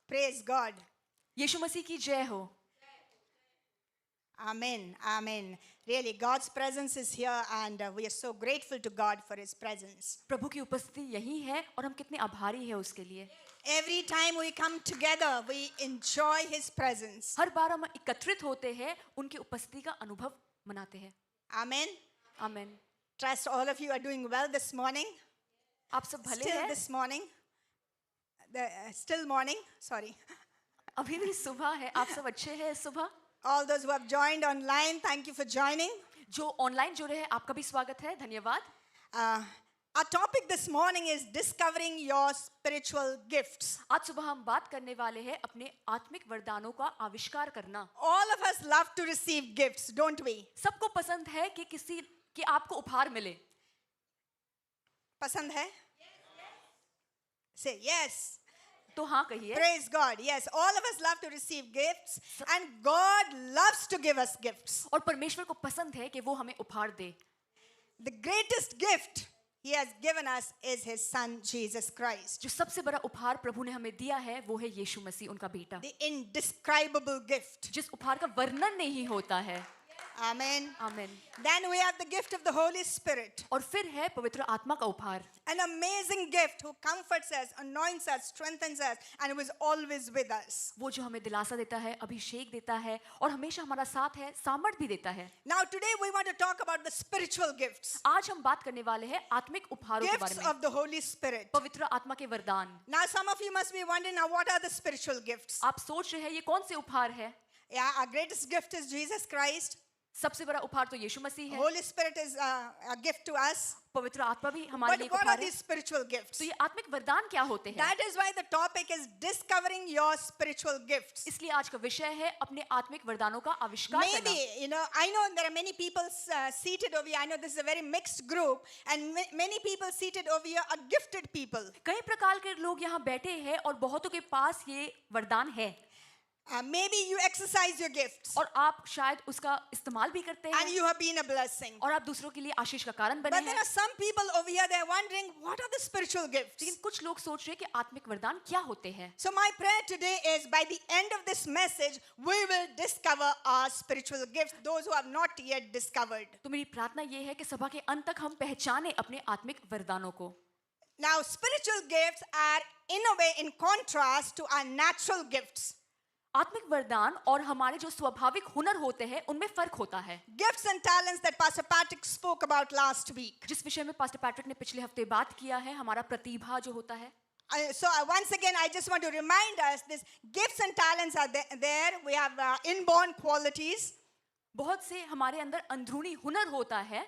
Praise God. यीशु मसीह की जय हो। Amen. Amen. Really, God's presence is here, and we are so grateful to God for His presence. प्रभु की उपस्थिति यही है और हम कितने आभारी हैं उसके लिए। Every time we come together, we enjoy His presence. हर बार हम एकत्रित होते हैं, उनकी उपस्थिति का अनुभव मनाते हैं। Amen. आमीन। Trust all of you are doing well this morning. आप सब भले Still हैं। this morning. Still morning. Sorry. अभी भी सुबह है, आप सब अच्छे हैं इस सुबह। All those who have joined online, thank you for joining. जो ऑनलाइन जुड़े हैं, आपका भी स्वागत है, धन्यवाद। Our topic this morning is discovering your spiritual gifts. आज सुबह हम बात करने वाले हैं अपने आत्मिक वरदानों का आविष्कार करना। All of us love to receive gifts, don't we? सबको पसंद है कि आपको उपहार मिले। पसंद है? Say yes. तो हाँ कहिए। Praise God. Yes, all of us love to receive gifts, and God loves to give us gifts. और परमेश्वर को पसंद है कि वो हमें उपहार दे। The greatest gift He has given us is His Son Jesus Christ. जो सबसे बड़ा उपहार प्रभु ने हमें दिया है वो है यीशु मसीह, उनका बेटा। The indescribable gift. जिस उपहार का वर्णन नहीं होता है। Amen. आमीन। Then we have the gift of the Holy Spirit. और फिर है पवित्र आत्मा का उपहार। An amazing gift who comforts us, anoints us, strengthens us, and who is always with us. वो जो हमें दिलासा देता है, अभिषेक देता है और हमेशा हमारा साथ है, सामर्थ भी देता है। Now today we want to talk about the spiritual gifts. आज हम बात करने वाले हैं आत्मिक उपहारों के बारे Gifts में। of the Holy Spirit. पवित्र आत्मा के वरदान। Now some of you must be wondering, now what are the spiritual gifts? आप सोच रहे हैं ये कौन से उपहार है? Yeah, our greatest gift is Jesus Christ. सबसे बड़ा उपहार तो यीशु मसीह है। Holy Spirit is a gift to us. पवित्र आत्मा भी हमारे But लिए एक what are उपहार है। these spiritual gifts? तो ये आत्मिक वरदान क्या होते हैं? That is why the topic is discovering your spiritual gifts. इसलिए आज का विषय है अपने आत्मिक वरदानों का आविष्कार करना। Maybe, I know there are many people seated over here. I know this is a very mixed group, and many people seated over here are gifted people. कई प्रकार के लोग यहाँ बैठे हैं और बहुतों के पास ये वरदान है। Maybe you exercise your gifts, और आप शायद उसका इस्तेमाल भी करते and हैं you have been a blessing. और आप दूसरों के लिए आशीष का कारण बने But there हैं। are some people over here, they are wondering, what are the spiritual gifts? लेकिन कुछ लोग सोच रहे हैं कि आत्मिक वरदान क्या होते हैं। So my prayer today is, by the end of this message, we will discover our spiritual gifts, those who have not yet discovered. तो मेरी प्रार्थना ये है कि सभा के अंत तक हम पहचाने अपने आत्मिक वरदानों को। Now, spiritual gifts are in a way in contrast to our natural gifts. आत्मिक वरदान और हमारे जो स्वाभाविक हुनर होते हैं उनमें फर्क होता है। Gifts and talents that Pastor Patrick spoke about last week. जिस विषय में पास्टर पैट्रिक ने पिछले हफ्ते बात किया है, हमारा प्रतिभा जो होता है। So once again, I just want to remind us, this gifts and talents are there. We have inborn qualities. बहुत से हमारे अंदर अंदरूनी हुनर होता है।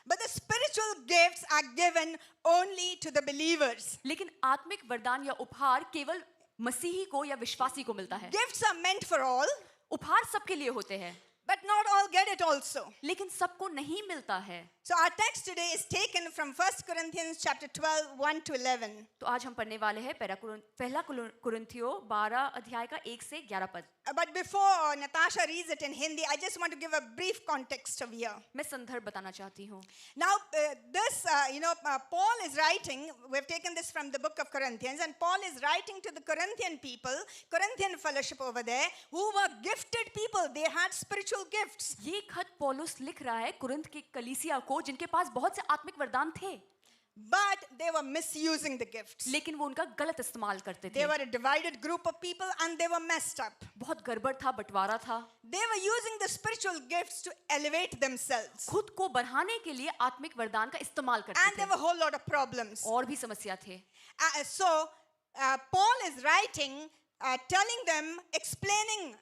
But the spiritual gifts are given only to the believers. लेकिन आत्मिक वरदान या उपहार केवल मसीही को या विश्वासी को मिलता है। Gifts are meant for all, उपहार सबके लिए होते हैं, but not all get it also. लेकिन सबको नहीं मिलता है। So our text today is taken from 1 Corinthians chapter 12, 1 to 11. तो आज हम पढ़ने वाले हैं पहला कुरिन्थियों 12 अध्याय का 1 से 11 पद। But before Natasha reads it in Hindi, I just want to give a brief context of here. मैं संदर्भ बताना चाहती हूँ। Now, Paul is writing, we've taken this from the book of Corinthians, and Paul is writing to the Corinthian people, Corinthian fellowship over there, who were gifted people. They had spiritual gifts. ये खत पौलुस लिख रहा है Corinth की कलीसिया को, जिनके पास बहुत से आत्मिक वरदान थे, But they were misusing the gifts. लेकिन वो उनका गलत इस्तेमाल करते They थे। were a divided group of people, and they were messed up. बहुत गड़बड़ था, बंटवारा था। They were using the spiritual gifts to elevate themselves. खुद को बढ़ाने के लिए आत्मिक वरदान का इस्तेमाल And करते there थे were a whole lot of problems. और भी समस्या थे। So Paul is writing, telling them, explaining,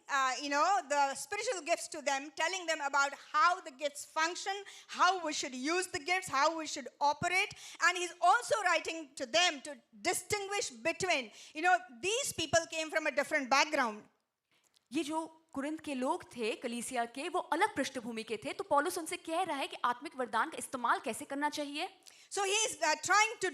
the spiritual gifts to them, telling them about how the gifts function, how we should use the gifts, how we should operate. And he's also writing to them to distinguish between, these people came from a different background. ये जो Corinth के लोग थे कलीसिया के, वो अलग पृष्ठभूमि के थे। तो पौलुस उनसे कह रहा है कि आत्मिक वरदान का इस्तेमाल कैसे करना चाहिए। So he is trying to,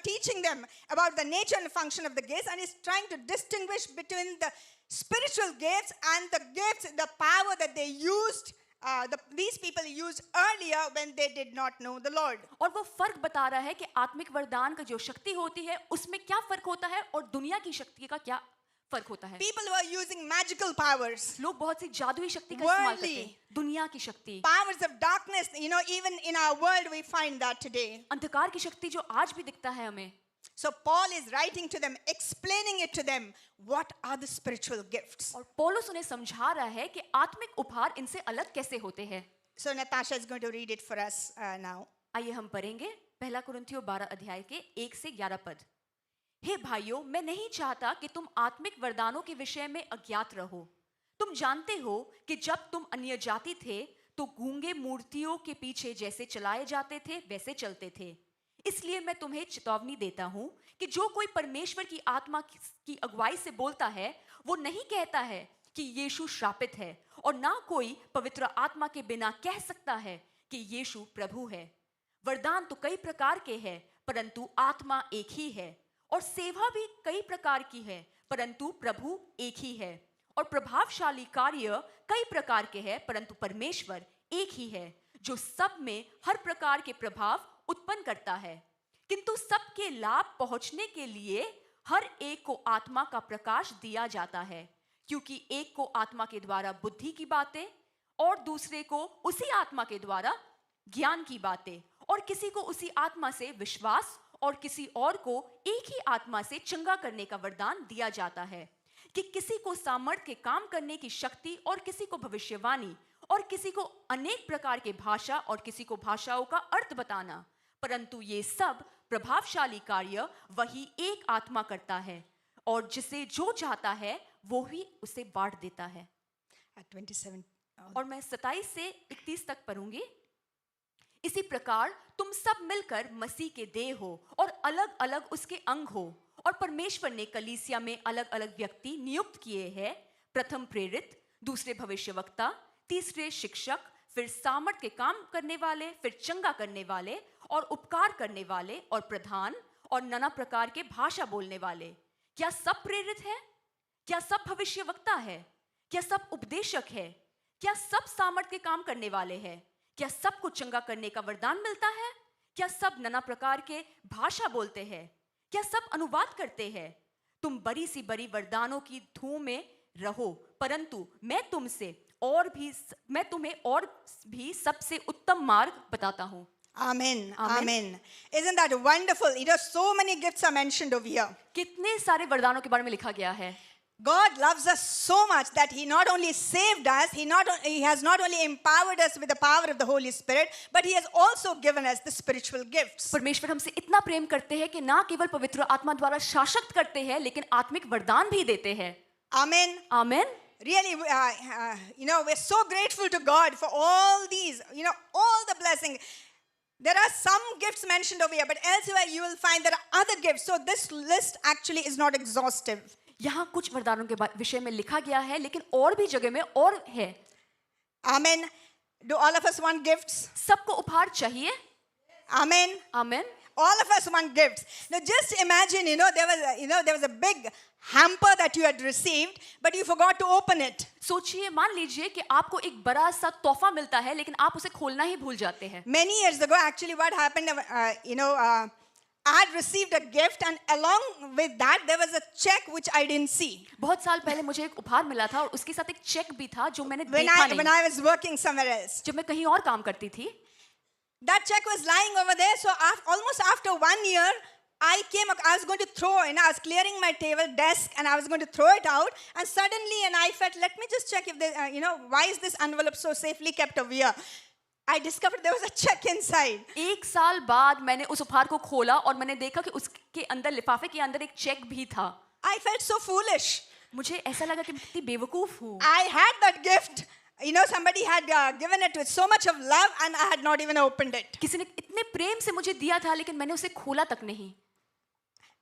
teaching them about the nature and function of the gifts, and he's trying to distinguish between the spiritual gifts and the gifts, the power that they used, these people used earlier when they did not know the Lord. और वो फर्क बता रहा है कि आत्मिक वरदान का जो शक्ति होती है उसमें क्या फर्क होता है और दुनिया की शक्ति का क्या फर्क होता है। People who are using magical powers, लोग बहुत सी जादुई शक्ति का इस्तेमाल करते Worldly. हैं, दुनिया की शक्ति, powers of darkness, even in our world we find that today. अंधकार की शक्ति जो आज भी दिखता है हमें। So Paul is writing to them, explaining it to them, what are the spiritual gifts. और पौलुस उन्हें समझा रहा है कि आत्मिक उपहार इनसे अलग कैसे होते हैं। So Natasha is going to read it for us now. आइए हम पढ़ेंगे पहला कुरिन्थियों 12 अध्याय के 1 से 11 पद। हे भाइयों, मैं नहीं चाहता कि तुम आत्मिक वरदानों के विषय में अज्ञात रहो। तुम जानते हो कि जब तुम अन्य जाति थे तो गूंगे मूर्तियों के पीछे जैसे चलाए जाते थे वैसे चलते थे। इसलिए मैं तुम्हें चेतावनी देता हूं कि जो कोई परमेश्वर की आत्मा की अगुवाई से बोलता है वो नहीं कहता है कि यीशु श्रापित है, और ना कोई पवित्र आत्मा के बिना कह सकता है कि यीशु प्रभु है। वरदान तो कई प्रकार के हैं, परंतु आत्मा एक ही है, और सेवा भी कई प्रकार की है, परंतु प्रभु एक ही है। और प्रभावशाली कार्य कई प्रकार के हैं, परंतु परमेश्वर एक ही है, जो सब में हर प्रकार के प्रभाव उत्पन्न करता है। किंतु सबके लाभ पहुंचने के लिए हर एक को आत्मा का प्रकाश दिया जाता है, क्योंकि एक को आत्मा के द्वारा बुद्धि की बातें, और दूसरे को उसी आत्मा के द्वारा ज्ञान की बातें, और किसी को उसी आत्मा से विश्वास, और किसी और को एक ही आत्मा से चंगा करने का वरदान दिया जाता है। कि किसी को सामर्थ के काम करने की शक्ति, और किसी को भविष्यवाणी, और किसी को अनेक प्रकार के भाषा, और किसी को भाषाओं का अर्थ बताना। परंतु ये सब प्रभावशाली कार्य वही एक आत्मा करता है, और जिसे जो चाहता है वो ही उसे बांट देता है। 27. और मैं 27 से 31 तक पढ़ूंगी। इसी प्रकार तुम सब मिलकर मसीह के देह हो, और अलग अलग उसके अंग हो। और परमेश्वर ने कलीसिया में अलग अलग व्यक्ति नियुक्त किए हैं, प्रथम प्रेरित, दूसरे भविष्यवक्ता, तीसरे शिक्षक, फिर सामर्थ के काम करने वाले, फिर चंगा करने वाले, और उपकार करने वाले, और प्रधान, और नाना प्रकार के भाषा बोलने वाले। क्या सब प्रेरित है? क्या सब भविष्यवक्ता है? क्या सब उपदेशक है? क्या सब सामर्थ के काम करने वाले हैं? क्या सबको चंगा करने का वरदान मिलता है? क्या सब नाना प्रकार के भाषा बोलते हैं? क्या सब अनुवाद करते हैं? तुम बड़ी सी बड़ी वरदानों की धूम में रहो, परंतु मैं तुम्हें और भी सबसे उत्तम मार्ग बताता हूँ। Amen. Amen. Amen. Isn't that wonderful? So many gifts are mentioned over here. कितने सारे वरदानों के बारे में लिखा गया है। God loves us so much that He not only saved us, He has not only empowered us with the power of the Holy Spirit, but He has also given us the spiritual gifts. परमेश्वर हमसे इतना प्रेम करते हैं कि ना केवल पवित्र आत्मा द्वारा शासक करते हैं, लेकिन आत्मिक वरदान भी देते हैं। Amen. Amen. Really, we're so grateful to God for all these, all the blessings. There are some gifts mentioned over here, but elsewhere you will find there are other gifts. So this list actually is not exhaustive. यहाँ कुछ वरदानों के विषय में लिखा गया है, लेकिन और भी जगह में और है। Amen. Do all of us want gifts? सबको उपहार चाहिए। Amen. Amen. All of us want gifts. Now just imagine, there was a big hamper that you had received, but you forgot to open it. सोचिए, मान लीजिए कि आपको एक बड़ा सा तोहफा मिलता है, लेकिन आप उसे खोलना ही भूल जाते हैं। Many years ago, actually, what happened, I had received a gift, and along with that, there was a check which I didn't see. बहुत साल पहले मुझे एक उपहार मिला था, और उसके साथ एक चेक भी था जो मैंने When देखा नहीं। when I was working somewhere else. जब मैं कहीं और काम करती थी, That check was lying over there. So almost after 1 year, I was going to throw, I was clearing my table desk, and I was going to throw it out. And suddenly, I felt, let me just check if why is this envelope so safely kept over here? I discovered there was a check inside. एक साल बाद मैंने उस उपहार को खोला, और मैंने देखा कि उसके अंदर, लिफाफे के अंदर एक चेक भी था। I felt so foolish. मुझे ऐसा लगा कि मैं कितनी बेवकूफ हूँ। I had that gift. Somebody had given it with so much of love, and I had not even opened it. किसी ने इतने प्रेम से मुझे दिया था, लेकिन मैंने उसे खोला तक नहीं।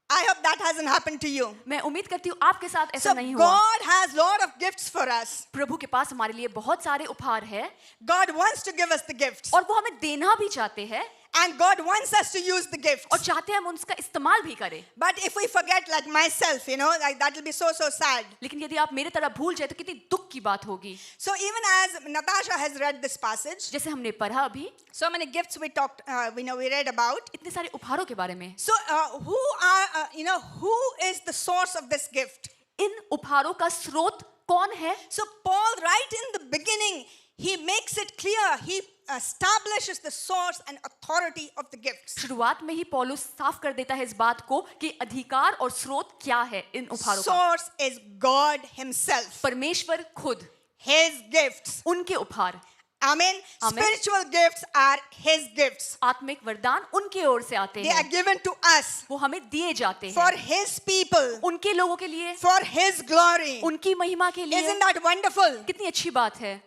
I hope that hasn't happened to you. मैं उम्मीद करती हूँ आपके साथ ऐसा So नहीं हुआ। God has lot of gifts for us. प्रभु के पास हमारे लिए बहुत सारे उपहार है, God wants to give us the gifts. और वो हमें देना भी चाहते हैं, And God wants us to use the gifts. और चाहते हैं हम उसका इस्तेमाल भी करें। But if we forget, like myself, like that will be so sad. लेकिन यदि आप मेरे तरह भूल जाए तो कितनी दुख की बात होगी। So even as Natasha has read this passage, जैसे हमने पढ़ा अभी, so many gifts we read about. इतने सारे उपहारों के बारे में। So who is the source of this gift? इन उपहारों का स्रोत कौन है? So Paul, right in the beginning, he makes it clear. He establishes the source and authority of the gifts. शुरुआत में ही पौलुस साफ कर देता है इस बात को कि अधिकार और स्रोत क्या है इन उपहारों का। Source is God himself. परमेश्वर खुद, His gifts. उनके उपहार, Amen. Amen. Spiritual gifts are his gifts. आत्मिक वरदान उनके ओर से आते They are हैं, given to us वो हमें दिए जाते for हैं his people, उनके लोगों के लिए, for his glory. उनकी महिमा के लिए। Isn't that wonderful? कितनी अच्छी बात है,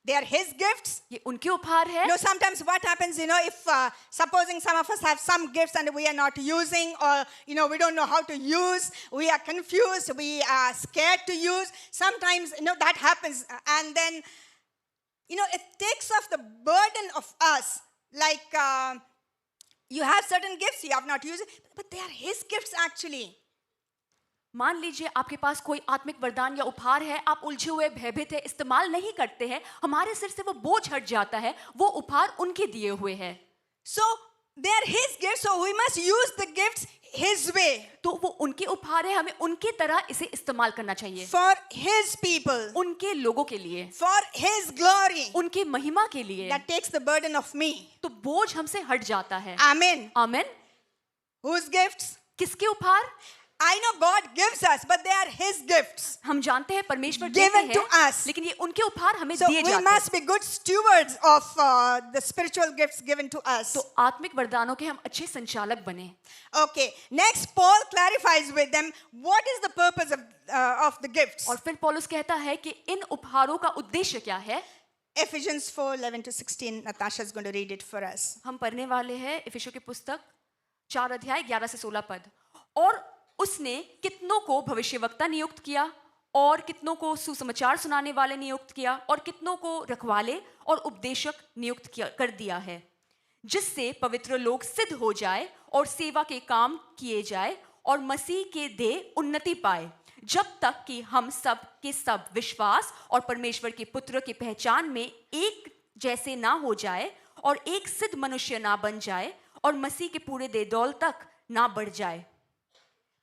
They are his gifts. ये उनके उपहार है। You know, sometimes what happens, if supposing some of us have some gifts and we are not using, or, we don't know how to use, we are confused, we are scared to use. Sometimes, that happens. And then, it takes off the burden of us. Like, you have certain gifts, you have not used it, but they are his gifts actually. मान लीजिए आपके पास कोई आत्मिक वरदान या उपहार है, आप उलझे हुए भयभीत है, इस्तेमाल नहीं करते हैं, हमारे सिर से वो बोझ हट जाता है, वो उपहार उनके दिए हुए हैं। So they are his gifts, so we must use the gifts his way. तो वो उनके उपहार है, हमें उनके तरह इसे इस्तेमाल करना चाहिए, For his people, उनके लोगों के लिए, for his glory. उनके महिमा के लिए। That takes the burden of me. तो बोझ हमसे हट जाता है। Amen. आमीन। Whose gifts? किसके उपहार? I know God gives us, but they are his gifts. हम जानते हैं परमेश्वर देते Given to हैं, us. लेकिन ये उनके उपहार हमें So दिए we जाते must हैं। be good stewards of the spiritual gifts given to us. तो आत्मिक वरदानों के हम अच्छे संचालक बने। Okay. Next, Paul clarifies with them what is the purpose of the gifts. और फिर पौलुस कहता है कि इन उपहारों का उद्देश्य क्या है। Ephesians 4:11-16. Natasha is going to read it for us. हम पढ़ने वाले हैं इफिसियों की पुस्तक 4 अध्याय 11 से 16 पद। और उसने कितनों को भविष्यवक्ता नियुक्त किया, और कितनों को सुसमाचार सुनाने वाले नियुक्त किया, और कितनों को रखवाले और उपदेशक नियुक्त कर दिया है, जिससे पवित्र लोग सिद्ध हो जाए और सेवा के काम किए जाए और मसीह के देह उन्नति पाए, जब तक कि हम सब के सब विश्वास और परमेश्वर के पुत्र की पहचान में एक जैसे ना हो जाए और एक सिद्ध मनुष्य ना बन जाए और मसीह के पूरे देह दौल तक ना बढ़ जाए,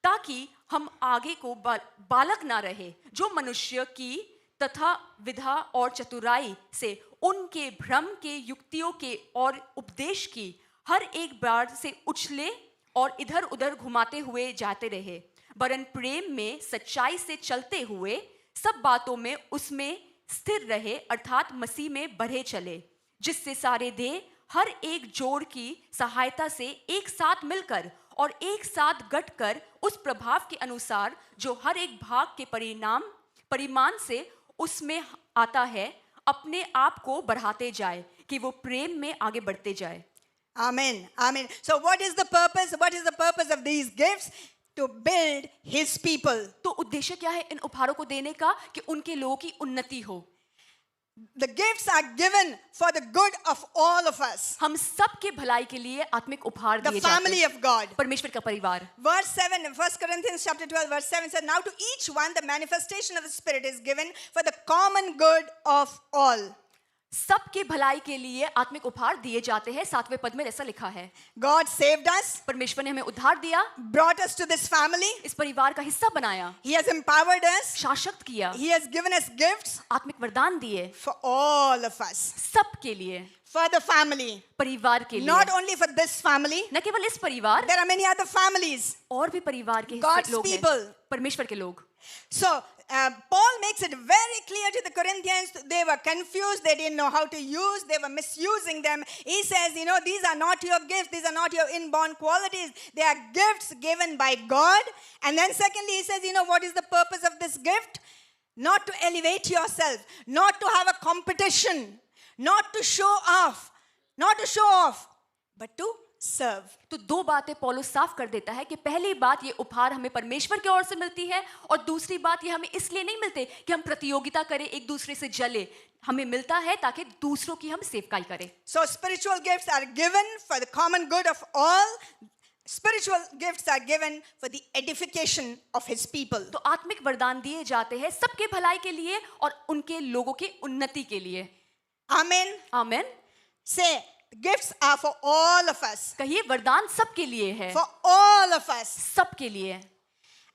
ताकि हम आगे को बालक ना रहे, जो मनुष्य की तथा विधा और चतुराई से उनके भ्रम के युक्तियों के और उपदेश की हर एक बार से उछले और इधर उधर घुमाते हुए जाते रहे, वरन प्रेम में सच्चाई से चलते हुए सब बातों में उसमें स्थिर रहे, अर्थात मसीह में बढ़े चले, जिससे सारे देह हर एक जोड़ की सहायता से एक साथ मिलकर और एक साथ गठकर उस प्रभाव के अनुसार जो हर एक भाग के परिमाण से उसमें आता है, अपने आप को बढ़ाते जाए कि वो प्रेम में आगे बढ़ते जाए। Amen. Amen. So what is the purpose? What is the purpose of these gifts? To build his people. तो उद्देश्य क्या है इन उपहारों को देने का? कि उनके लोगों की उन्नति हो। The gifts are given for the good of all of us. हम सब के भलाई के लिए आत्मिक उपहार The दिए जाते family हैं। of God. परमेश्वर का परिवार। Verse 7, 1 Corinthians chapter 12, verse 7 says, now to each one the manifestation of the Spirit is given for the common good of all. सबके भलाई के लिए आत्मिक उपहार दिए जाते हैं। 7वें पद में ऐसा लिखा है, God saved us, परमेश्वर ने हमें उद्धार दिया, brought us to this family. इस परिवार का हिस्सा बनाया, He has empowered us. शासक किया, He has given us gifts आत्मिक वरदान दिए for all of us. सबके लिए, For the family. परिवार के लिए। Not only for this family. न केवल इस परिवार, There are many other families. और भी परिवार के God's लोग people. हैं, परमेश्वर के लोग। So, Paul makes it very clear to the Corinthians. They were confused. They didn't know how to use. They were misusing them. He says, these are not your gifts. These are not your inborn qualities. They are gifts given by God. And then secondly, he says, what is the purpose of this gift? Not to elevate yourself. Not to have a competition. Not to show off. Not to show off. But to serve. तो दो बातें पौलुस साफ कर देता है कि पहली बात ये उपहार हमें परमेश्वर की ओर से मिलती है, और दूसरी बात ये हमें इसलिए नहीं मिलते कि हम प्रतियोगिता करें, एक दूसरे से जले, हमें मिलता है ताकि दूसरों की हम सेवकाई करें। So spiritual gifts are given for the common good of all. Spiritual gifts are given for the edification of his people. तो आत्मिक वरदान दिए जाते हैं सबके भलाई के लिए और उनके लोगों की उन्नति के लिए। Amen. आमीन। Say, gifts are for all of us. कहिए वरदान सबके लिए है, For all of us. सबके लिए।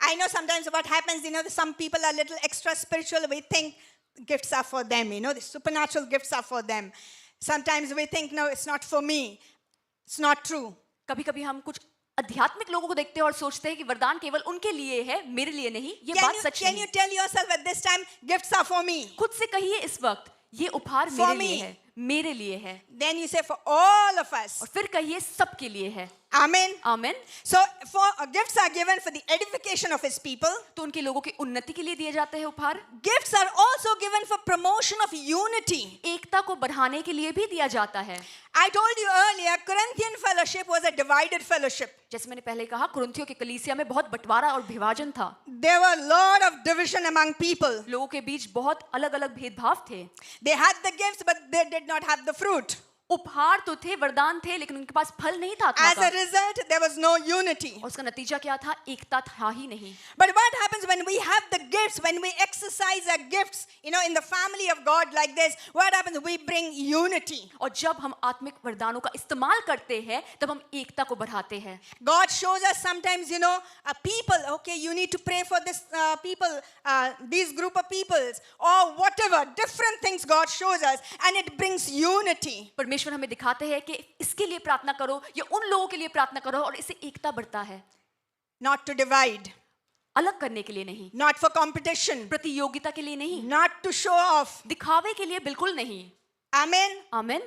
I know sometimes what happens, some people are little extra spiritual. We think gifts are for them, the supernatural gifts are for them. Sometimes we think, no, it's not for me. It's not true. कभी कभी हम कुछ आध्यात्मिक लोगों को देखते हैं और सोचते हैं कि वरदान केवल उनके लिए है, मेरे लिए नहीं। ये बात सच Can नहीं। you tell yourself at this time, gifts are for me? खुद से कहिए इस वक्त, ये उपहार For मेरे me. लिए है, मेरे लिए है। Then you say for all of us. और फिर कहिए सबके लिए है। Amen. आमीन। So gifts are given for the edification of his people. तो उनके लोगों की उन्नति के लिए दिए जाते हैं उपहार। Gifts are also given for promotion of unity. एकता को बढ़ाने के लिए भी दिया जाता है। I told you earlier, Corinthian fellowship was a divided fellowship. जैसे मैंने पहले कहा, कुरिन्थियों के कलीसिया में बहुत बंटवारा और विभाजन था। There were a lot of division among people. लोगों के बीच बहुत अलग-अलग भेदभाव थे। They had the gifts, but they did not have the fruit. उपहार तो थे, वरदान थे, लेकिन उनके पास फल नहीं था आत्मा As का। a result, there was no unity. और उसका नतीजा क्या था? एकता था ही नहीं। But what happens when we have the gifts, when we exercise our gifts, in the family of God like this, what happens? We bring unity. और जब हम आत्मिक वरदानों का इस्तेमाल करते हैं, तब हम एकता को बढ़ाते हैं। God shows us sometimes, people, okay, you need to pray for this people, these group of peoples, or whatever, different things God shows us, and it brings unity. परमेश्वर हमें दिखाते हैं कि इसके लिए प्रार्थना करो या उन लोगों के लिए प्रार्थना करो, और इससे एकता बढ़ता है। Not to divide, अलग करने के लिए नहीं, not for competition, प्रतियोगिता के लिए नहीं, not to show off. दिखावे के लिए बिल्कुल नहीं। Amen. आमीन।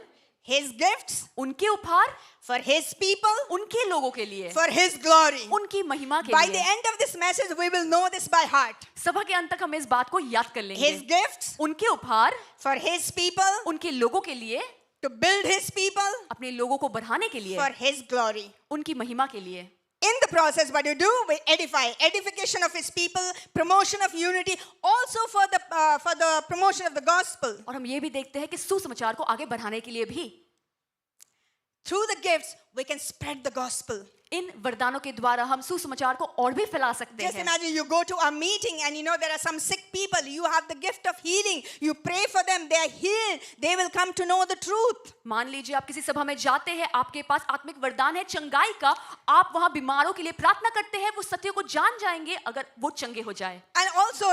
His gifts उनके उपहार for his people, उनके लोगों के लिए, for his glory. उनकी महिमा के By the लिए। end of this message, we will know this by heart. सभा के अंत तक हम इस बात को याद कर His लेंगे। gifts उनके उपहार for his people, उनके लोगों के लिए, to build his people, अपने लोगों को बढ़ाने के लिए, for his glory. उनकी महिमा के लिए। In the process, what you do, we edify, edification of his people, promotion of unity, also for the promotion of the gospel. और हम ये भी देखते हैं कि सुसमाचार को आगे बढ़ाने के लिए भी Through the gifts, we can spread the gospel. इन वरदानों के द्वारा हम सुसमाचार को और भी फैला सकते Just हैं। imagine you go to a meeting and there are some sick people. You have the gift of healing. You pray for them. They are healed. They will come to know the truth. मान लीजिए आप किसी सभा में जाते हैं, आपके पास आत्मिक वरदान है चंगाई का, आप वहां बीमारों के लिए प्रार्थना करते हैं, वो सत्य को जान जाएंगे अगर वो चंगे हो जाए। And also,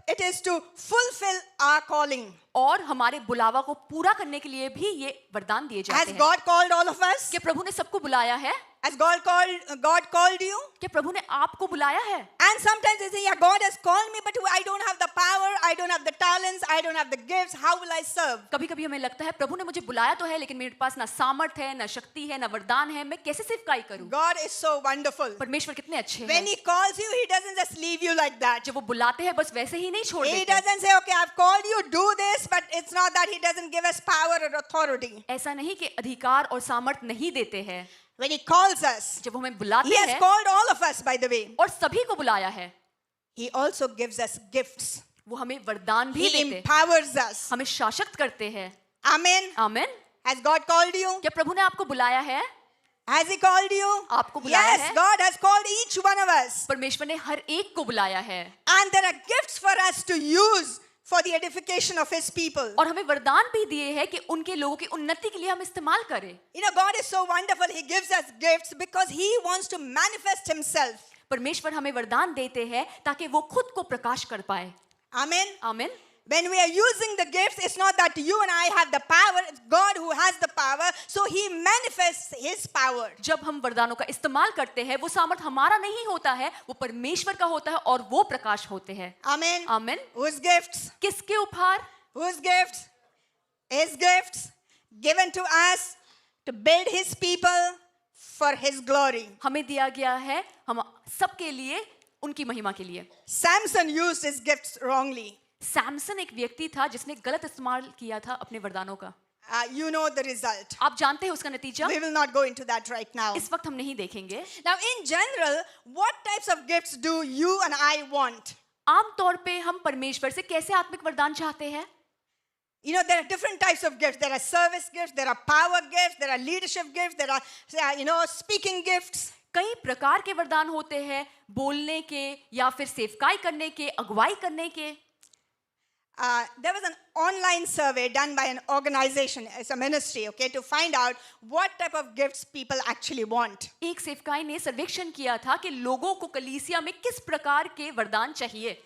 it is to fulfill our calling. और हमारे बुलावा को पूरा करने के लिए भी ये वरदान दिए जाते Has हैं। God called all of us? क्या प्रभु ने सबको बुलाया है? Has God called you? क्या प्रभु ने आपको बुलाया है? And sometimes they say, yeah, God has called me, but I don't have the power, I don't have the talents, I don't have the gifts. How will I serve? कभी-कभी हमें लगता है प्रभु ने मुझे बुलाया तो है, लेकिन मेरे पास ना सामर्थ है, ना शक्ति है, ना वरदान है, मैं कैसे सेवकाई करूं? God is so wonderful. परमेश्वर कितने अच्छे When हैं। He calls you, He doesn't just leave you like that. जब वो बुलाते हैं बस वैसे ही नहीं छोड़ He देते। doesn't say, okay, I've called you, do this, but it's not that He doesn't give us power or authority. ऐसा नहीं कि अधिकार और सामर्थ नहीं देते हैं। When He calls us, जब वो हमें He बुलाते has हैं, called all of us, by the way. और सभी को बुलाया है, He also gives us gifts. वो हमें वरदान भी He देते हैं, empowers us. हमें शासक करते हैं। Amen. आमीन। Has God called you? क्या प्रभु ने आपको बुलाया है? Has He called you? आपको बुलाया Yes, है? God has called each one of us. परमेश्वर ने हर एक को बुलाया है, And there are gifts for us to use for the edification of His people. और हमें वरदान भी दिए हैं कि उनके लोगों की उन्नति के लिए हम इस्तेमाल करें। God is so wonderful. He gives us gifts because He wants to manifest Himself. परमेश्वर हमें वरदान देते हैं ताकि वो खुद को प्रकाश कर पाए। Amen. आमीन। When we are using the gifts, it's not that you and I have the power, it's God who has the power, so He manifests His power. जब हम वरदानों का इस्तेमाल करते हैं, वो सामर्थ हमारा नहीं होता है, वो परमेश्वर का होता है और वो प्रकाश होते हैं। Amen. आमीन। Whose gifts? किसके उपहार? Whose gifts? His gifts given to us to build His people for His glory. हमें दिया गया है हम सबके लिए, उनकी महिमा के लिए। Samson used his gifts wrongly. Samson एक व्यक्ति था जिसने गलत इस्तेमाल किया था अपने वरदानों का। You know the result. आप जानते हैं उसका नतीजा? We will not go into that right now. इस वक्त हम नहीं देखेंगे। Now, in general, what types of gifts do you and I want? आम तौर पे हम परमेश्वर से कैसे आत्मिक वरदान चाहते हैं? There are different types of gifts. There are service gifts, there are power gifts, there are leadership gifts, there are, speaking gifts. कई प्रकार के वरदान होते हैं, बोलने के या फिर सेवकाई करने के, अगुवाई करने के। there was an online survey done by an organization, it's a ministry, okay, to find out what type of gifts people actually want. एक सेवकाई ने सर्वेक्षण किया था कि लोगों को कलीसिया में किस प्रकार के वरदान चाहिए.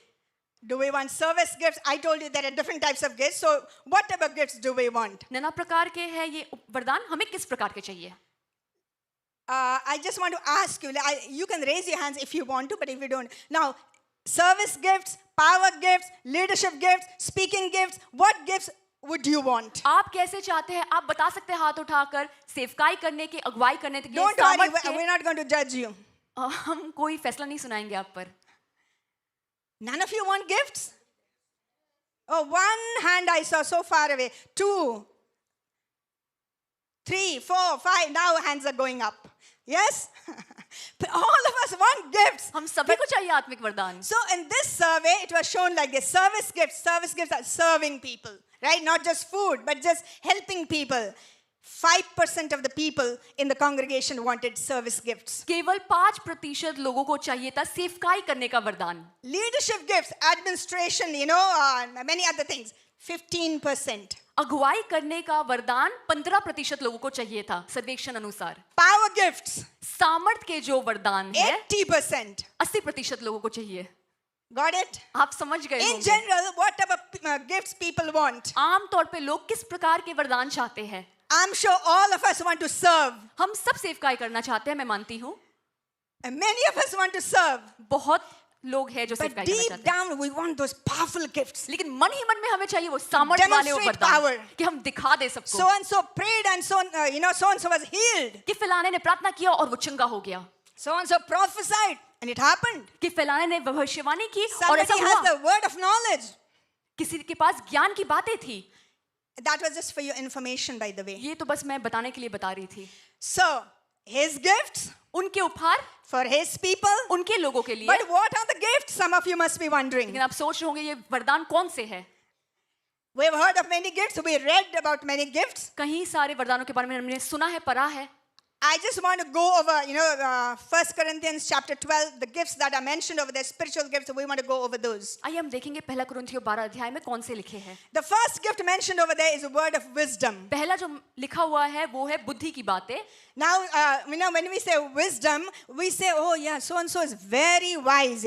Do we want service gifts? I told you there are different types of gifts. So what type of gifts do we want? नाना प्रकार के हैं ये वरदान, हमें किस प्रकार के चाहिए. I just want to ask you, you can raise your hands if you want to, but if you don't. Now, service gifts, power gifts, leadership gifts, speaking gifts, what gifts would you want? आप कैसे चाहते हैं, आप बता सकते हैं हाथ उठाकर. सेवकाई करने के, अगुवाई करने के, Don't worry, सामर्थ we're not going to judge you. हम कोई फैसला नहीं सुनाएंगे आप पर. None of you want gifts? Oh, one hand I saw so far away. 2, 3, 4, 5. Now hands are going up. Yes? But all of us want gifts. हम सभी को चाहिए आत्मिक वरदान. So in this survey, it was shown like this. Service gifts are serving people, right? Not just food, but just helping people. 5% of the people in the congregation wanted service gifts. केवल 5% लोगों को चाहिए था सेवकाई करने का वरदान. Leadership gifts, administration, many other things. 15%. अगुवाई करने का वरदान 15% लोगों को चाहिए था सर्वेक्षण अनुसार. Power gifts, सामर्थ के जो वरदान है 80%. 80% लोगों को चाहिए. Got it? आप समझ गए In होंगे. general, what type of gifts people want? आम तौर पे लोग किस प्रकार के वरदान चाहते हैं. I'm sure all of us want to serve. हम सब सेवकाई करना चाहते हैं, मैं मानती हूँ. And many of us want to serve. बहुत लोग हैं जो But सेवकाई करना deep चाहते हैं. down, we want those powerful gifts. लेकिन मन ही मन में हमें चाहिए वो सामर्थ वाले वो Demonstrate वरदान power. कि हम दिखा दे सबको. So and so prayed and so and so was healed. कि फैलाने ने प्रार्थना किया और वो चंगा हो गया. So and so prophesied and it happened. कि फैलाने ने भविष्यवाणी की और Somebody ऐसा has हुआ. the word of knowledge. किसी के पास ज्ञान की बातें थी. That was just for your information, by the way. ये तो बस मैं बताने के लिए बता रही थी. So, his gifts उनके उपहार for his people. उनके लोगों के लिए. But what are the gifts? Some of you must be wondering. लेकिन आप सोच रहे होंगे ये वरदान कौन से है. We've heard of many gifts. We read about many gifts. कहीं सारे वरदानों के बारे में हमने सुना है, पढ़ा है. I just want to go over, 1 Corinthians chapter 12, the gifts that are mentioned over there, spiritual gifts, we want to go over those. आइए हम देखेंगे पहला कुरिन्थियों 12 अध्याय में कौन से लिखे हैं. The first gift mentioned over there is a word of wisdom. पहला जो लिखा हुआ है वो है बुद्धि की बातें. Now, when we say wisdom, we say, oh yeah, so-and-so is very wise,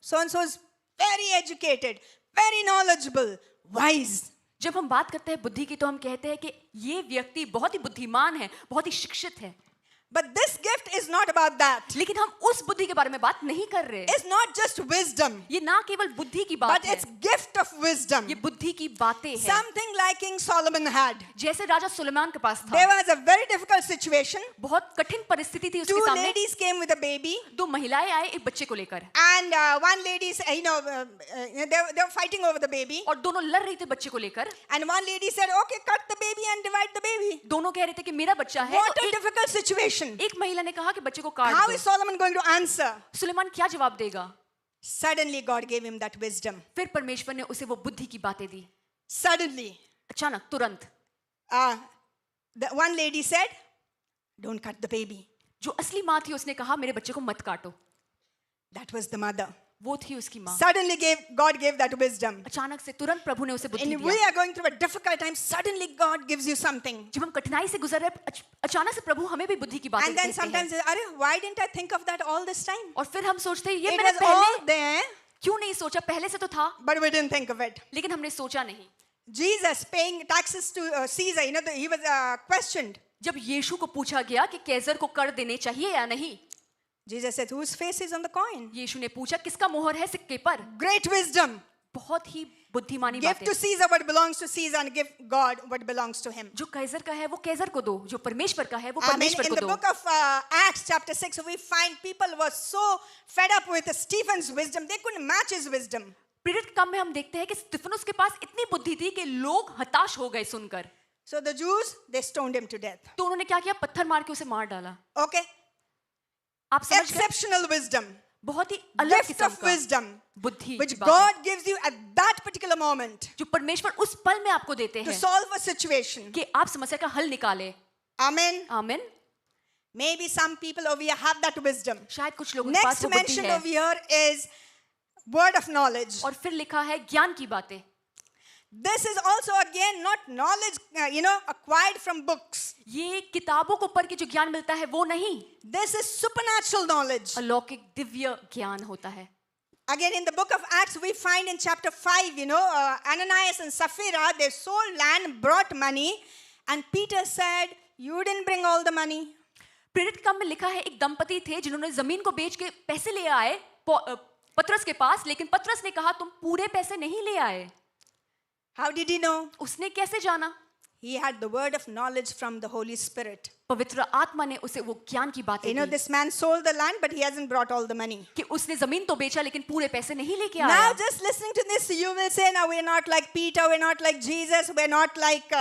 so-and-so is very educated, very knowledgeable, wise. जब हम बात करते हैं बुद्धि की तो हम कहते हैं कि ये व्यक्ति बहुत ही बुद्धिमान है, बहुत ही शिक्षित है. But this gift is not about that. लेकिन हम उस बुद्धि के बारे में बात नहीं कर रहे. It's not just wisdom, ये ना केवल बुद्धि की बात but है. it's gift of wisdom. ये बुद्धि की बातें हैं. Something like King Solomon had. जैसे राजा सुलेमान के पास There था. was a very difficult situation. बहुत कठिन परिस्थिति थी उसके Two सामने. ladies came with a baby. 2 महिलाएं आए एक बच्चे को लेकर And one lady, they were fighting over the baby. और दोनों लड़ रही थी बच्चे को लेकर. And one lady said, okay, cut the baby and divide the baby. दोनों कह रहे थे कि मेरा बच्चा है. What तो a difficult situation. एक महिला ने कहा कि बच्चे को काट How दो. is Solomon going to answer? Suleman क्या जवाब देगा. Suddenly God gave him that wisdom. फिर परमेश्वर ने उसे वो बुद्धि की बातें दी. Suddenly. अचानक तुरंत. The one lady said, don't cut the baby. जो असली माँ थी उसने कहा मेरे बच्चे को मत काटो. That was the mother. वो थी उसकी माँ. Suddenly God gave that wisdom. अचानक से तुरंत प्रभु ने उसे बुद्धि And we दिया. are going through a difficult time. Suddenly God gives you something. जब हम कठिनाई से गुजर रहे अचानक से प्रभु हमें भी बुद्धि की बातें And then देते sometimes, हैं. why didn't I think of that all this time? और फिर हम सोचते हैं ये It मैंने was all पहले there, क्यों नहीं सोचा. पहले से तो था but we didn't think of it. लेकिन हमने सोचा नहीं. Jesus paying taxes to Caesar, he was questioned. जब यीशु को पूछा गया कि कैसर को कर देने चाहिए या नहीं. Jesus said, whose face is on the coin? यीशु ने पूछा किसका मोहर है सिक्के पर. Great wisdom. बहुत ही बुद्धिमानी Give बातें. to Caesar what belongs to Caesar and give God what belongs to him. जो कैसर का है वो कैसर को दो, जो परमेश्वर का है वो I mean, परमेश्वर in को the दो. book of Acts chapter 6, we find people were so fed up with Stephen's wisdom, they couldn't match his wisdom. प्रेरित काम में हम देखते हैं कि स्तिफनुस के पास इतनी बुद्धि थी कि लोग हताश हो गए सुनकर. So the Jews, they stoned him to death. तो उन्होंने क्या किया, पत्थर मार के उसे मार डाला. Okay? आप समझ गए. Exceptional wisdom. बहुत ही अलग Gift किस्म of का wisdom, बुद्धि which की बात है, God gives you at that particular moment जो परमेश्वर उस पल में आपको देते to हैं solve a situation. कि आप समस्या का हल निकाले. Amen. आमीन. Maybe some people over here have that wisdom. शायद कुछ लोगों के पास Next वो बुद्धि mentioned है. over here is word of knowledge. और फिर लिखा है ज्ञान की बातें. This is also again not knowledge, acquired from books. ये किताबों को पढ़ के जो ज्ञान मिलता है वो नहीं, This is supernatural knowledge. अलौकिक दिव्य ज्ञान होता है. Again, in the book of Acts, we find in chapter 5, Ananias and Sapphira, they sold land, brought money, and Peter said, "You didn't bring all the money." प्रेरित काम में लिखा है एक दंपति थे जिन्होंने जमीन को बेच के पैसे ले आए पतरस के पास, लेकिन पतरस ने कहा तुम पूरे पैसे नहीं ले आए. How did he know? उसने कैसे जाना? He had the word of knowledge from the Holy Spirit. पवित्र आत्मा ने उसे वो ज्ञान की बातें दी This man sold the land, but he hasn't brought all the money. कि उसने जमीन तो बेचा लेकिन पूरे पैसे नहीं लेके Now, आया. just listening to this, you will say, "Now we're not like Peter, we're not like Jesus, we're not like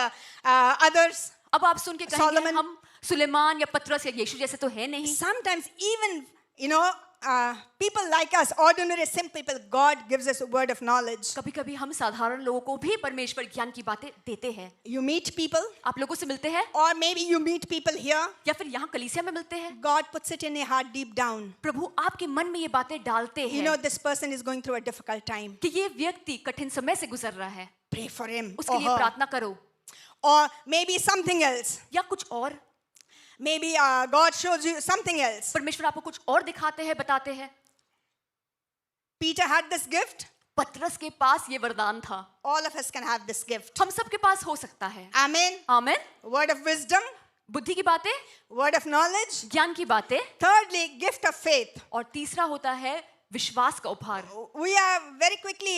others." अब आप सुन के कहेंगे Solomon. हम सुलेमान या पतरस या यीशु जैसे तो है नहीं. Sometimes even, people like us, ordinary, simple people, God gives us a word of knowledge. कभी-कभी हम साधारण लोगों को भी परमेश्वर ज्ञान की बातें देते हैं. You meet people, आप लोगों से मिलते हैं or maybe you meet people here. या फिर यहाँ कलीसिया में मिलते हैं. God puts it in your heart deep down. प्रभु आपके मन में ये बातें डालते हैं This person is going through a difficult time. कि ये व्यक्ति कठिन समय से गुजर रहा है. Pray for him. उसके Or लिए her. प्रार्थना करो. Or maybe something else. या कुछ और, Maybe God shows you something else. परमेश्वर आपको कुछ और दिखाते हैं, बताते हैं. Peter had this gift. पतरस के पास ये वरदान था. All of us can have this gift. हम सबके पास हो सकता है. Amen. आमीन. Word of wisdom, बुद्धि की बातें, word of knowledge. ज्ञान की बातें, Thirdly, gift of faith. और तीसरा होता है विश्वास का उपहार. We are very quickly,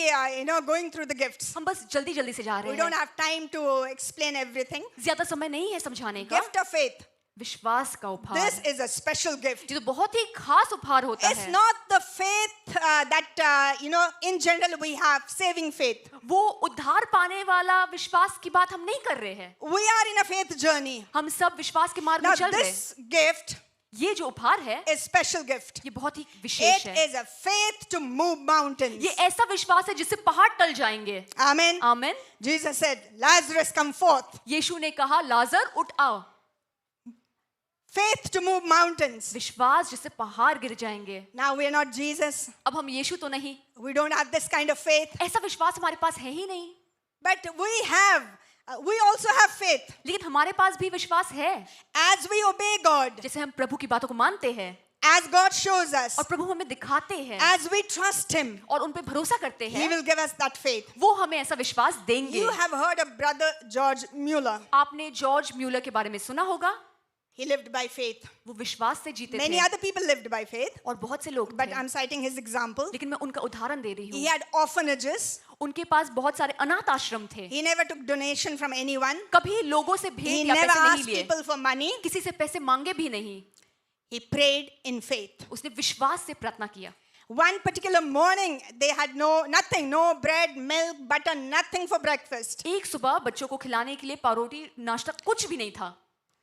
going through the gifts. हम बस जल्दी जल्दी से जा We रहे don't हैं. have time to explain everything. ज्यादा समय नहीं है समझाने का. Gift of faith. विश्वास का उपहार. This is a special gift. ये तो बहुत ही खास उपहार होता It's है. not the faith that, in general we have, saving faith. वो उद्धार पाने वाला विश्वास की बात हम नहीं कर रहे हैं. We are in a faith journey. हम सब विश्वास के मार्ग Now, में चल रहे हैं. this gift ये जो उपहार है is special gift. ये बहुत ही विशेष It है. is a faith to move mountains. ये ऐसा विश्वास है जिससे पहाड़ टल जाएंगे. Amen. आमीन. Jesus said, "Lazarus, come forth." यीशु ने कहा लाजर उठ आओ. Faith to move mountains. विश्वास जिससे पहाड़ गिर जाएंगे. Now we are not Jesus. अब हम यीशु तो नहीं. We don't have this kind of faith. ऐसा विश्वास हमारे पास है ही नहीं. But we also have faith. लेकिन हमारे पास भी विश्वास है. As we obey God, जैसे हम प्रभु की बातों को मानते हैं as God shows us, और प्रभु हमें दिखाते हैं as we trust Him, और उन पे भरोसा करते He हैं, will give us that faith. वो हमें ऐसा विश्वास देंगे. You have heard of Brother George Mueller. आपने जॉर्ज म्यूलर के बारे में सुना होगा. He lived by faith. वो विश्वास से जीते Many थे other people lived by faith, और बहुत से लोग but थे. I'm citing his example. लेकिन मैं उनका उदाहरण दे रही He हूँ. had orphanages. उनके पास बहुत सारे अनाथ आश्रम थे. He never took donation from anyone. कभी लोगों से He भेंट या never पैसे नहीं asked लिए, people for money. किसी से पैसे मांगे भी नहीं. He prayed in faith. उसने विश्वास से प्रार्थना किया. One particular morning, they had nothing, no bread, milk, butter, nothing for breakfast. एक सुबह बच्चों को खिलाने के लिए पारोटी नाश्ता कुछ भी नहीं था.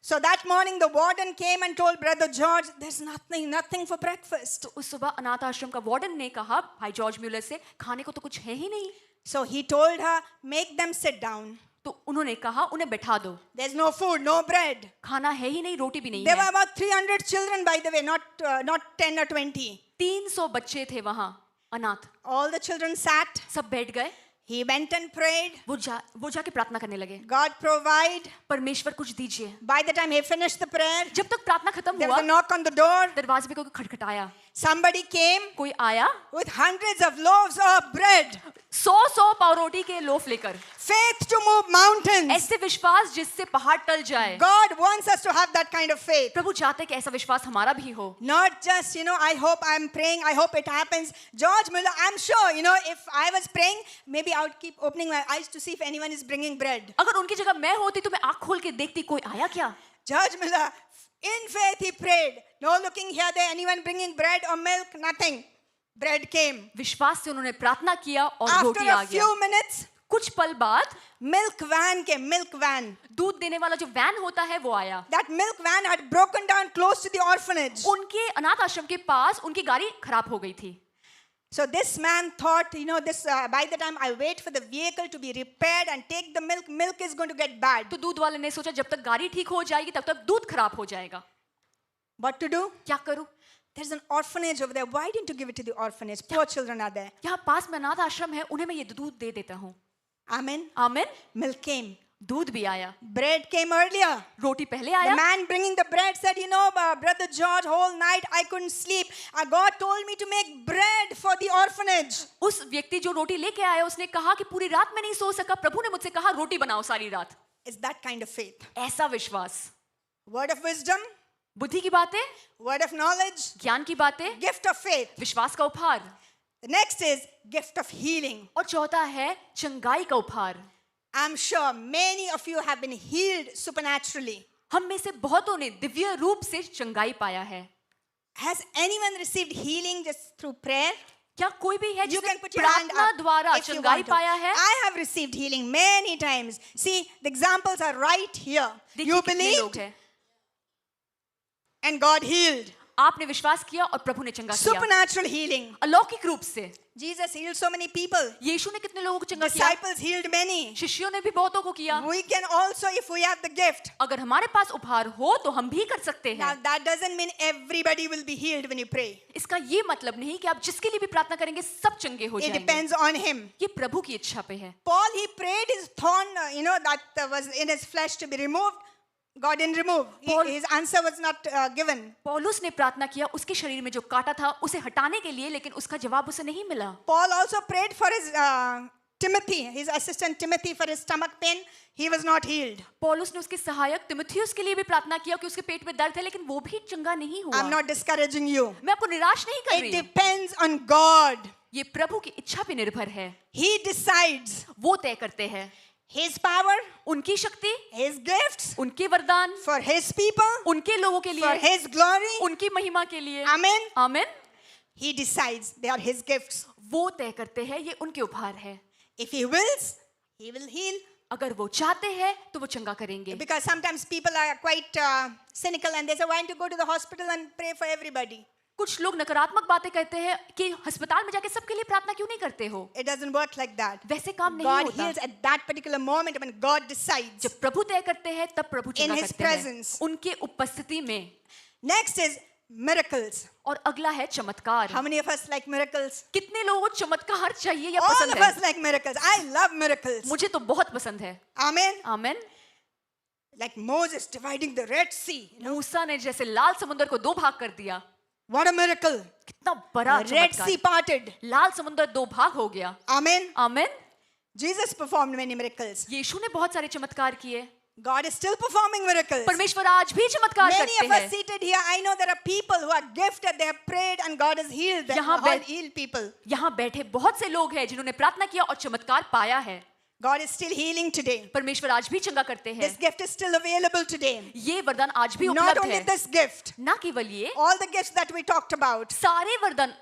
So that morning, the warden came and told Brother George, "There's nothing for breakfast." तो उस सुबह अनाथ आश्रम का वार्डन ने कहा भाई जॉर्ज म्यूलर से खाने को तो कुछ है ही नहीं. So he told her, "Make them sit down. तो उन्होंने कहा उन्हें बैठा दो. There's no food, no bread." खाना है ही नहीं, रोटी भी नहीं There were है. about 300 children, by the way, not 10 or 20. 300 बच्चे थे वहां अनाथ. All the children sat. सब बैठ गए. He went and prayed. वो जाके प्रार्थना करने लगे. God provide. परमेश्वर कुछ दीजिए. By the time he finished the prayer, जब तक प्रार्थना खत्म there was हुआ a knock on the door. दरवाजे पे कोई खटखटाया. Somebody came कोई आया with hundreds of loaves of bread. 100 पावरोटी के लोफ लेकर. Faith to move mountains. ऐसे विश्वास जिससे पहाड़ टल जाए. God wants us to have that kind of faith. प्रभु चाहते कि ऐसा विश्वास हमारा भी हो. Not just, I hope I'm praying, I hope it happens. George Mueller, I'm sure, if I was praying, maybe I would keep opening my eyes to see if anyone is bringing bread. अगर उनकी जगह मैं होती तो मैं आँख खोल के देखती कोई आया क्या. George Mueller, in faith he prayed. No looking here, there, anyone bringing bread or milk, nothing. Bread came. विश्वास से उन्होंने प्रार्थना किया और After रोटी आ a गया. few minutes, कुछ पल बाद milk van came, milk van. दूध देने वाला जो वैन होता है वो आया. That milk van had broken down close to the orphanage. उनके अनाथ आश्रम के पास उनकी गाड़ी खराब हो गई थी. So this man thought, by the time I wait for the vehicle to be repaired and take the milk is going to get bad. तो दूध वाले ने सोचा जब तक गाड़ी ठीक हो जाएगी तब तक दूध खराब हो जाएगा. What to do? क्या करूं? There's an orphanage over there. Why didn't you give it to the orphanage? Poor children are there. यहाँ पास में अनाथ आश्रम है, उन्हें मैं ये दूध दे देता हूँ. Amen. आमेन। Milk came. दूध भी आया, Bread came earlier. रोटी पहले The आया। man bringing the bread said, Brother George, whole night I couldn't sleep. God told me to make bread for the orphanage. उस व्यक्ति जो रोटी लेके आया उसने कहा कि पूरी रात मैं नहीं सो सका, प्रभु ने मुझसे कहा रोटी बनाओ सारी रात। It's that kind of faith. ऐसा विश्वास, Word of wisdom, बुद्धि की बातें, word of knowledge, ज्ञान की बातें, gift of faith. विश्वास का उपहार। The next is gift of healing. और चौथा है चंगाई का उपहार। I'm sure many of you have been healed supernaturally. हम में से बहुतों ने दिव्य रूप से चंगाई पाया है। Has anyone received healing just through prayer? क्या कोई भी है You जिसने can put your hand प्रार्थना up द्वारा if you चंगाई want to. पाया है? I have received healing many times. See, the examples are right here. देखिए You कितने लोग believed हैं। and God healed. आपने विश्वास किया और प्रभु ने चंगा किया। Supernatural healing. अलौकिक रूप से Jesus healed so many people. यीशु ने कितने लोगों को चंगा किया। Disciples healed many. शिष्यों ने भी बहुतों को किया। We can also, if we have the gift. अगर हमारे पास उपहार हो तो हम भी कर सकते Now हैं। that doesn't mean everybody will be healed when you pray. इसका ये मतलब नहीं कि आप जिसके लिए भी प्रार्थना करेंगे सब चंगे हो It जाएंगे। depends on him. ये प्रभु की इच्छा पे है। Paul, he prayed his thorn, that was in his flesh to be removed. God didn't remove. Paul- His answer was not given. पौलुस ने प्रार्थना किया उसके शरीर में जो कांटा था उसे हटाने के लिए, लेकिन उसका जवाब उसे नहीं मिला। Paul also prayed for his Timothy, his assistant Timothy, for his stomach pain. He was not healed. पौलुस ने उसके सहायक तिमुथियुस के लिए भी प्रार्थना किया कि उसके पेट में दर्द है, लेकिन वो भी चंगा नहीं हुआ। I'm not discouraging you. मैं आपको निराश नहीं कर It रही। depends on God. ये प्रभु की इच्छा पे निर्भर है। He decides वो तय करते हैं his power, उनकी शक्ति, his gifts उनके वरदान, for his people, उनके लोगों के for लिए, his glory. उनकी महिमा के लिए। Amen. आमीन। He decides they are his gifts. वो तय करते हैं, ये उनके उपहार है। If he wills, he will heal. अगर वो चाहते हैं तो वो चंगा करेंगे। Because sometimes people are quite cynical and they say, why don't you go to the hospital and pray for everybody? कुछ लोग नकारात्मक बातें कहते हैं कि अस्पताल में जाके सबके लिए प्रार्थना क्यों नहीं करते हो। It doesn't work like that. वैसे काम नहीं God होता। heals at that particular moment when God decides. जब प्रभु तय करते हैं तब प्रभु चंगा In his करते हैं presence. उनके उपस्थिति में। Next is miracles. और अगला है चमत्कार। How many of us like miracles? कितने लोगों को चमत्कार चाहिए या All पसंद of है? us like miracles. I love miracles. मुझे तो बहुत पसंद है। Amen. आमीन। Like Moses dividing the Red Sea. मूसा ने जैसे लाल समुद्र को दो भाग कर दिया। What a miracle. कितना बड़ा The Red Sea चमत्कार। parted. लाल समुद्र दो भाग हो गया। Amen. आमीन। Jesus performed many miracles. यीशु ने बहुत सारे चमत्कार किए। God is still performing miracles. परमेश्वर आज भी चमत्कार Many करते of us हैं। seated here, I know there are people who are gifted, they have prayed and God has healed them. यहाँ God बैठ- healed people. यहाँ बैठे बहुत से लोग हैं जिन्होंने प्रार्थना किया और चमत्कार पाया है। God is still healing today. परमेश्वर आज भी चंगा करते हैं। This gift is still available today. ये वरदान आज भी Not उपलब्ध only है। this gift, ना केवल ये, all the gifts that we talked about. सारे वरदान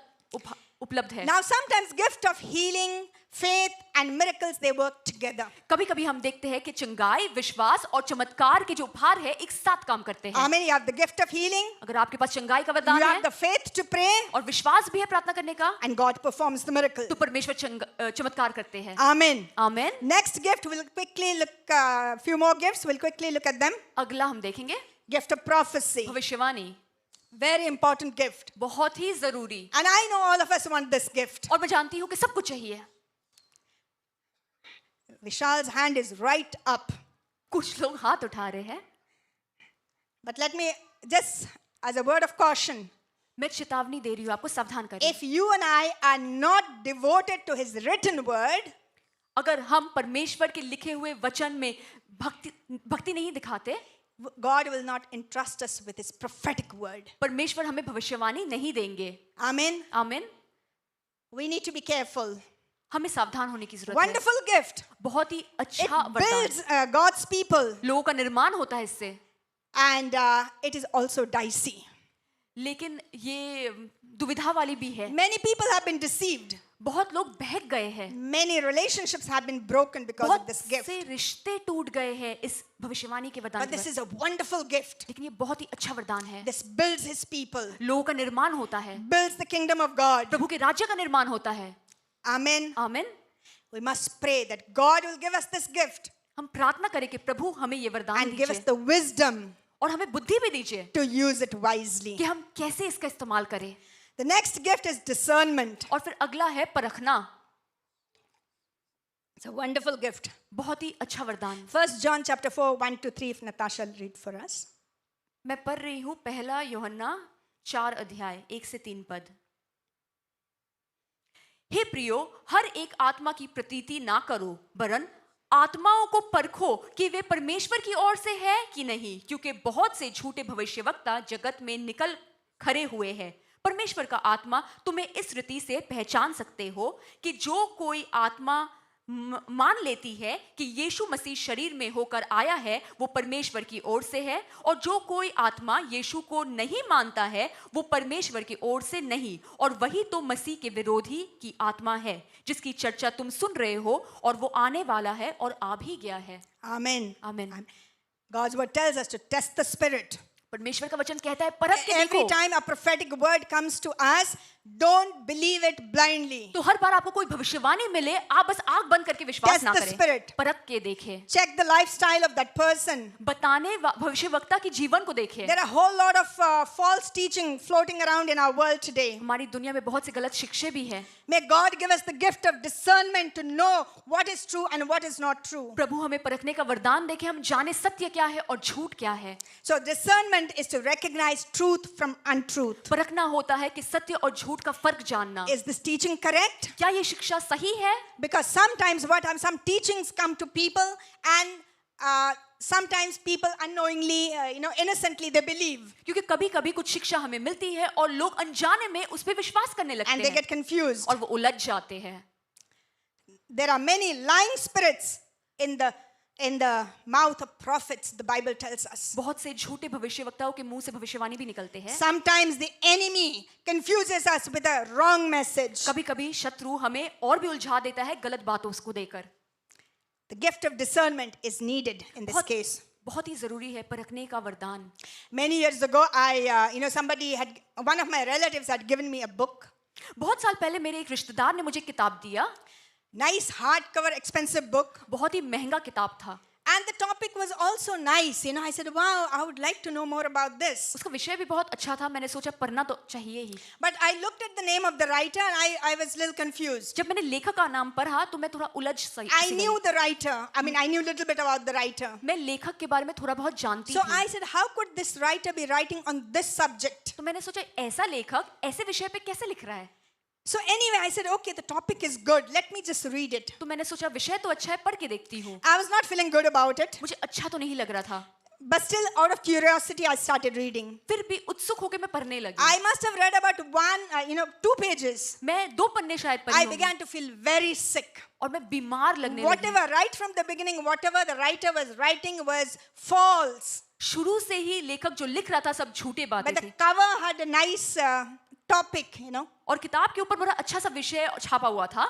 उपलब्ध है। Now sometimes gift of healing, faith and miracles, they work together. कभी कभी हम देखते हैं कि चंगाई, विश्वास और चमत्कार के जो उपहार है एक साथ काम करते हैं। Amen. You have the gift of healing, अगर आपके पास चंगाई का you वरदान have है the faith to pray, और विश्वास भी है प्रार्थना करने का, and God performs the miracle. तो परमेश्वर चमत्कार करते हैं। Amen. आमीन। Next gift, we'll quickly look, few more gifts, we'll quickly look at them. अगला हम देखेंगे Gift of prophecy. भविष्यवाणी। Very important gift. बहुत ही जरूरी। And I know all of us want this gift. और मैं जानती हूँ कि सबको चाहिए। Vishal's hand is right up. कुछ लोग हाथ उठा रहे हैं। But let me just, as a word of caution, मैं चेतावनी दे रही हूँ आपको, सावधान करें। if you and I are not devoted to his written word, अगर हम परमेश्वर के लिखे हुए वचन में भक्ति नहीं दिखाते, God will not entrust us with his prophetic word. परमेश्वर हमें भविष्यवाणी नहीं देंगे। Amen. आमीन। We need to be careful. हमें सावधान होने की जरूरत है। Wonderful gift. बहुत ही It अच्छा वरदान। builds God's people, लोगों का निर्माण होता है इससे, and it is also dicey. लेकिन ये दुविधा वाली भी है। Many people have been deceived. बहुत लोग बहक गए हैं। Many relationships have been broken because of बहुत this gift. से रिश्ते टूट गए हैं इस भविष्यवाणी के वरदान But this की is a wonderful gift. लेकिन ये बहुत ही अच्छा वरदान है। This builds his people, लोगों का निर्माण होता है, builds the kingdom of God. प्रभु के राज्य का निर्माण होता है। Amen. आमीन। We must pray that God will give us this gift हम प्रार्थना करें कि प्रभु हमें ये वरदान and give us दीजिए the wisdom और हमें बुद्धि भी दीजिए to use it wisely. कि हम कैसे इसका इस्तेमाल करें। The next gift is discernment. और फिर अगला है परखना। It's a wonderful gift. बहुत ही अच्छा वरदान। 1 John chapter 4, 1 to 3, if Natasha will read for us. मैं पढ़ रही हूँ पहला यूहन्ना 4 अध्याय 1 से 3 पद। हे प्रियो, हर एक आत्मा की प्रतीति ना करो, वरन आत्माओं को परखो कि वे परमेश्वर की ओर से है कि नहीं, क्योंकि बहुत से झूठे भविष्यवक्ता जगत में निकल खड़े हुए हैं। परमेश्वर का आत्मा तुम्हें इस रीति से पहचान सकते हो कि जो कोई आत्मा मान लेती है कि यीशु मसीह शरीर में होकर आया है वो परमेश्वर की ओर से है, और जो कोई आत्मा यीशु को नहीं मानता है वो परमेश्वर की ओर से नहीं, और वही तो मसीह के विरोधी की आत्मा है जिसकी चर्चा तुम सुन रहे हो, और वो आने वाला है और आ भी गया है। Amen. आमीन। God's word tells us to test the spirit. परमेश्वर का वचन कहता है परख के Every देखो। time a prophetic word comes to us, don't believe it blindly. तो हर बार आपको कोई भविष्यवाणी मिले, आप बस आंख बंद करके विश्वास Test ना the करें, spirit. परख के देखें। Check the lifestyle of that person. बताने भविष्यवक्ता के जीवन को देखें। There are a whole lot of false teaching floating around in our world today. हमारी दुनिया में बहुत से गलत शिक्षे भी हैं। May God give us the gift of discernment to know what is true and what is not true. प्रभु हमें परखने का वरदान दे कि हम जाने सत्य क्या है और झूठ क्या है। So discernment is to recognize truth from untruth. परखना होता है कि सत्य और झूठ का फर्क जानना। Is this teaching correct? क्या ये शिक्षा सही है? Because sometimes some teachings come to people and sometimes people unknowingly, innocently they believe. क्योंकि कभी-कभी कुछ शिक्षा हमें मिलती है और लोग अनजाने में उस पे विश्वास करने लगते And they हैं get confused. और वो उलझ जाते हैं। There are many lying spirits in the mouth of prophets, the Bible tells us. बहुत से झूठे भविष्यवक्ताओं के मुंह से भविष्यवाणी भी निकलते हैं। Sometimes the enemy confuses us with a wrong message. कभी-कभी शत्रु हमें और भी उलझा देता है गलत बातों को देकर। The gift of discernment is needed in this case. बहुत ही जरूरी है परखने का वरदान। Many years ago, one of my relatives had given me a book. बहुत साल पहले मेरे एक रिश्तेदार ने मुझे किताब दिया। Nice hardcover, expensive book. बहुत ही महंगा किताब था। And the topic was also nice. I said, wow, I would like to know more about this. उसका विषय भी बहुत अच्छा था। मैंने सोचा पढ़ना तो चाहिए ही। But I looked at the name of the writer and I was a little confused. जब मैंने लेखक का नाम पढ़ा तो मैं थोड़ा उलझ सी I knew the writer. I knew a little bit about the writer. मैं लेखक के बारे में थोड़ा बहुत जानती So थी। I said, how could this writer be writing on this subject? तो मैंने सोचा ऐसा लेखक ऐसे विषय पे कैसे लिख रहा है। So anyway, I said, okay, the topic is good. Let me just read it. तो मैंने सोचा विषय तो अच्छा है, पढ़ के देखती हूँ। I was not feeling good about it. मुझे अच्छा तो नहीं लग रहा था। But still, out of curiosity, I started reading. फिर भी उत्सुक होकर मैं पढ़ने लगी। I must have read about 2 pages. मैं 2 पन्ने शायद पढ़ी I होंगी। began to feel very sick. और मैं बीमार लगने लगी। Whatever, right from the beginning, whatever the writer was writing was false. शुरू से ही लेखक जो लिख रहा था सब झूठे बातें But the थी। cover had a nice topic, और किताब के ऊपर बड़ा अच्छा सा विषय छापा हुआ था।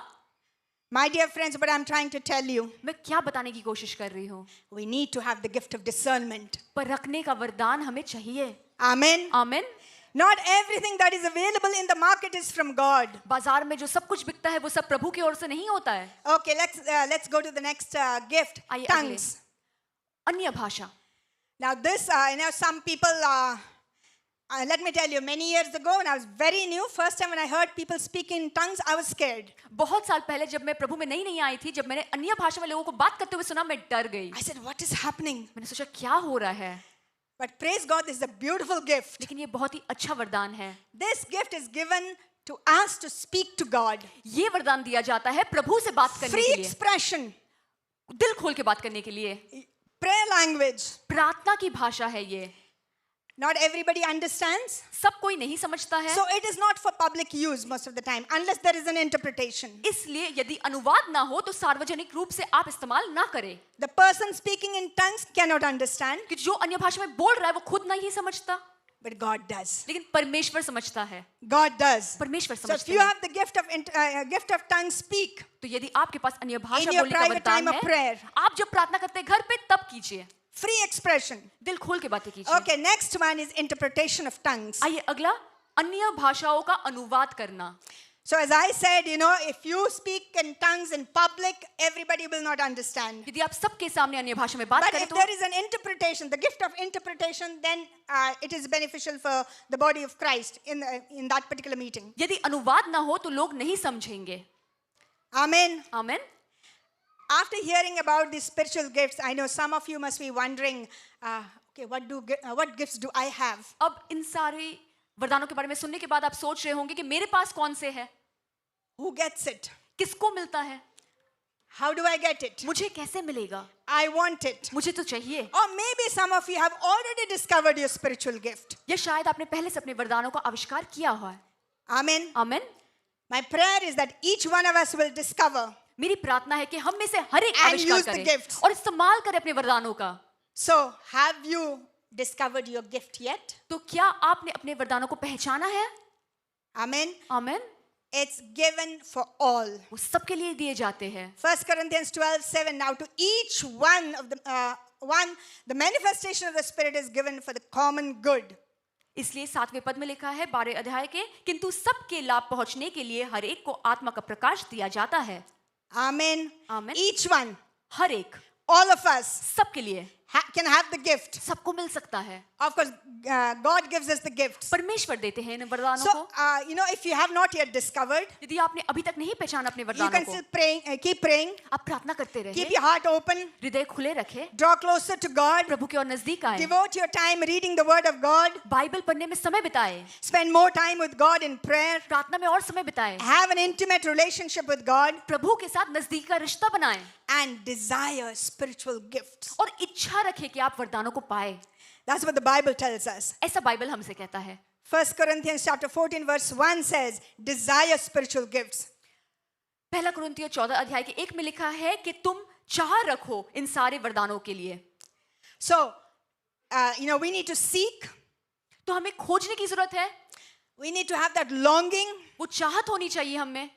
My dear friends, what I'm trying to tell you, मैं क्या बताने की कोशिश कर रही हूँ? we need to have the gift of discernment. परखने का वरदान हमें चाहिए। Amen. आमीन। Not everything that is available in the market is from God. बाजार में जो सब कुछ बिकता है वो सब प्रभु की ओर से नहीं होता है। Okay, let's go to the next gift. आइए Tongues. अन्य भाषा। Now this, some people, let me tell you, many years ago when I was very new, first time when I heard people speak in tongues, I was scared. बहुत साल पहले जब मैं प्रभु में नहीं आई थी, जब मैंने अन्य भाषा में लोगों को बात करते हुए सुना, मैं डर गई। I said, what is happening? मैंने सोचा क्या हो रहा है? But praise God, this is a beautiful gift. लेकिन ये बहुत ही अच्छा वरदान है। This gift is given to us to speak to God. ये वरदान दिया जाता है प्रभु से बात करने Free के लिए, expression, दिल खोल के बात करने के लिए। prayer language. प्रार्थना की भाषा है ये। Not everybody understands. सब कोई नहीं समझता है। So it is not for public use most of the time, unless there is an interpretation. इसलिए यदि अनुवाद ना हो तो सार्वजनिक रूप से आप इस्तेमाल ना करें। The person speaking in tongues cannot understand, कि जो अन्य भाषा में बोल रहा है वो खुद नहीं समझता, but God does. लेकिन परमेश्वर समझता है। God does. परमेश्वर So if समझते you हैं। have the gift of tongues, speak. तो यदि आपके पास अन्य भाषा In your बोलने का private time वरदान of है, prayer. आप जब प्रार्थना करते हैं घर पे तब कीजिए। Free expression. दिल खोल के बातें कीजिए। Okay, next one is interpretation of tongues. आइए अगला अन्य भाषाओं का अनुवाद करना। So as I said, if you speak in tongues in public, everybody will not understand. यदि आप सबके सामने अन्य भाषा में बात But करें if तो there is an interpretation, the gift of interpretation, then it is beneficial for the body of Christ in that particular meeting. यदि अनुवाद ना हो तो लोग नहीं समझेंगे। Amen. आमीन। after hearing about these spiritual gifts, I know some of you must be wondering, okay, what gifts do I have? अब इन सारे वरदानों के बारे में सुनने के बाद आप सोच रहे होंगे कि मेरे पास कौन से है, Who gets it? किसको मिलता है, How do I get it? मुझे कैसे मिलेगा, I want it. मुझे तो चाहिए. Or maybe some of you have already discovered your spiritual gift. या शायद आपने पहले से अपने वरदानों का आविष्कार किया हुआ है. Amen. आमीन. My prayer is that each one of us will discover. मेरी प्रार्थना है कि हम में से हर एक And आविष्कार use the करें gifts. और इस्तेमाल करें अपने वरदानों का. So, have you discovered your gift yet? तो क्या आपने अपने वरदानों को पहचाना है? Amen. आमीन. It's given for all. वो सबके लिए दिए जाते हैं. 1 Corinthians 12:7. Now to each one of the manifestation of the Spirit is given for the common good. इसलिए 7वें पद में लिखा है 12 अध्याय के, किंतु सबके लाभ पहुंचने के लिए हर एक को आत्मा का प्रकाश दिया जाता है. Amen. Amen. Each one, हर एक, all of us सबके लिए can have the gift. सबको मिल सकता है. Of course, God gives us the gifts. परमेश्वर देते हैं इन वरदानों So, को. if you have not yet discovered, यदि आपने अभी तक नहीं पहचाना अपने you वरदानों can को, still keep praying, आप प्रार्थना करते keep रहिए, your heart open, हृदय खुले रखें, draw closer to God, प्रभु के और नजदीक आए, devote your time reading the Word of God, Bible पढ़ने में समय बिताए, spend more time with God in prayer, प्रार्थना में और समय बिताए, have an intimate relationship with God, प्रभु के साथ नजदीक का रिश्ता बनाएं and desire spiritual gifts. और इच्छा रखें कि आप वरदानों को पाए. That's what the Bible tells us. ऐसा बाइबल हमसे कहता है. 1 Corinthians chapter 14 verse 1 says, desire spiritual gifts. पहला कुरिन्थियों 14 अध्याय के 1 में लिखा है कि तुम चाह रखो इन सारे वरदानों के लिए. So, we need to seek. तो हमें खोजने की जरूरत है. We need to have that longing. वो चाहत होनी चाहिए हम में.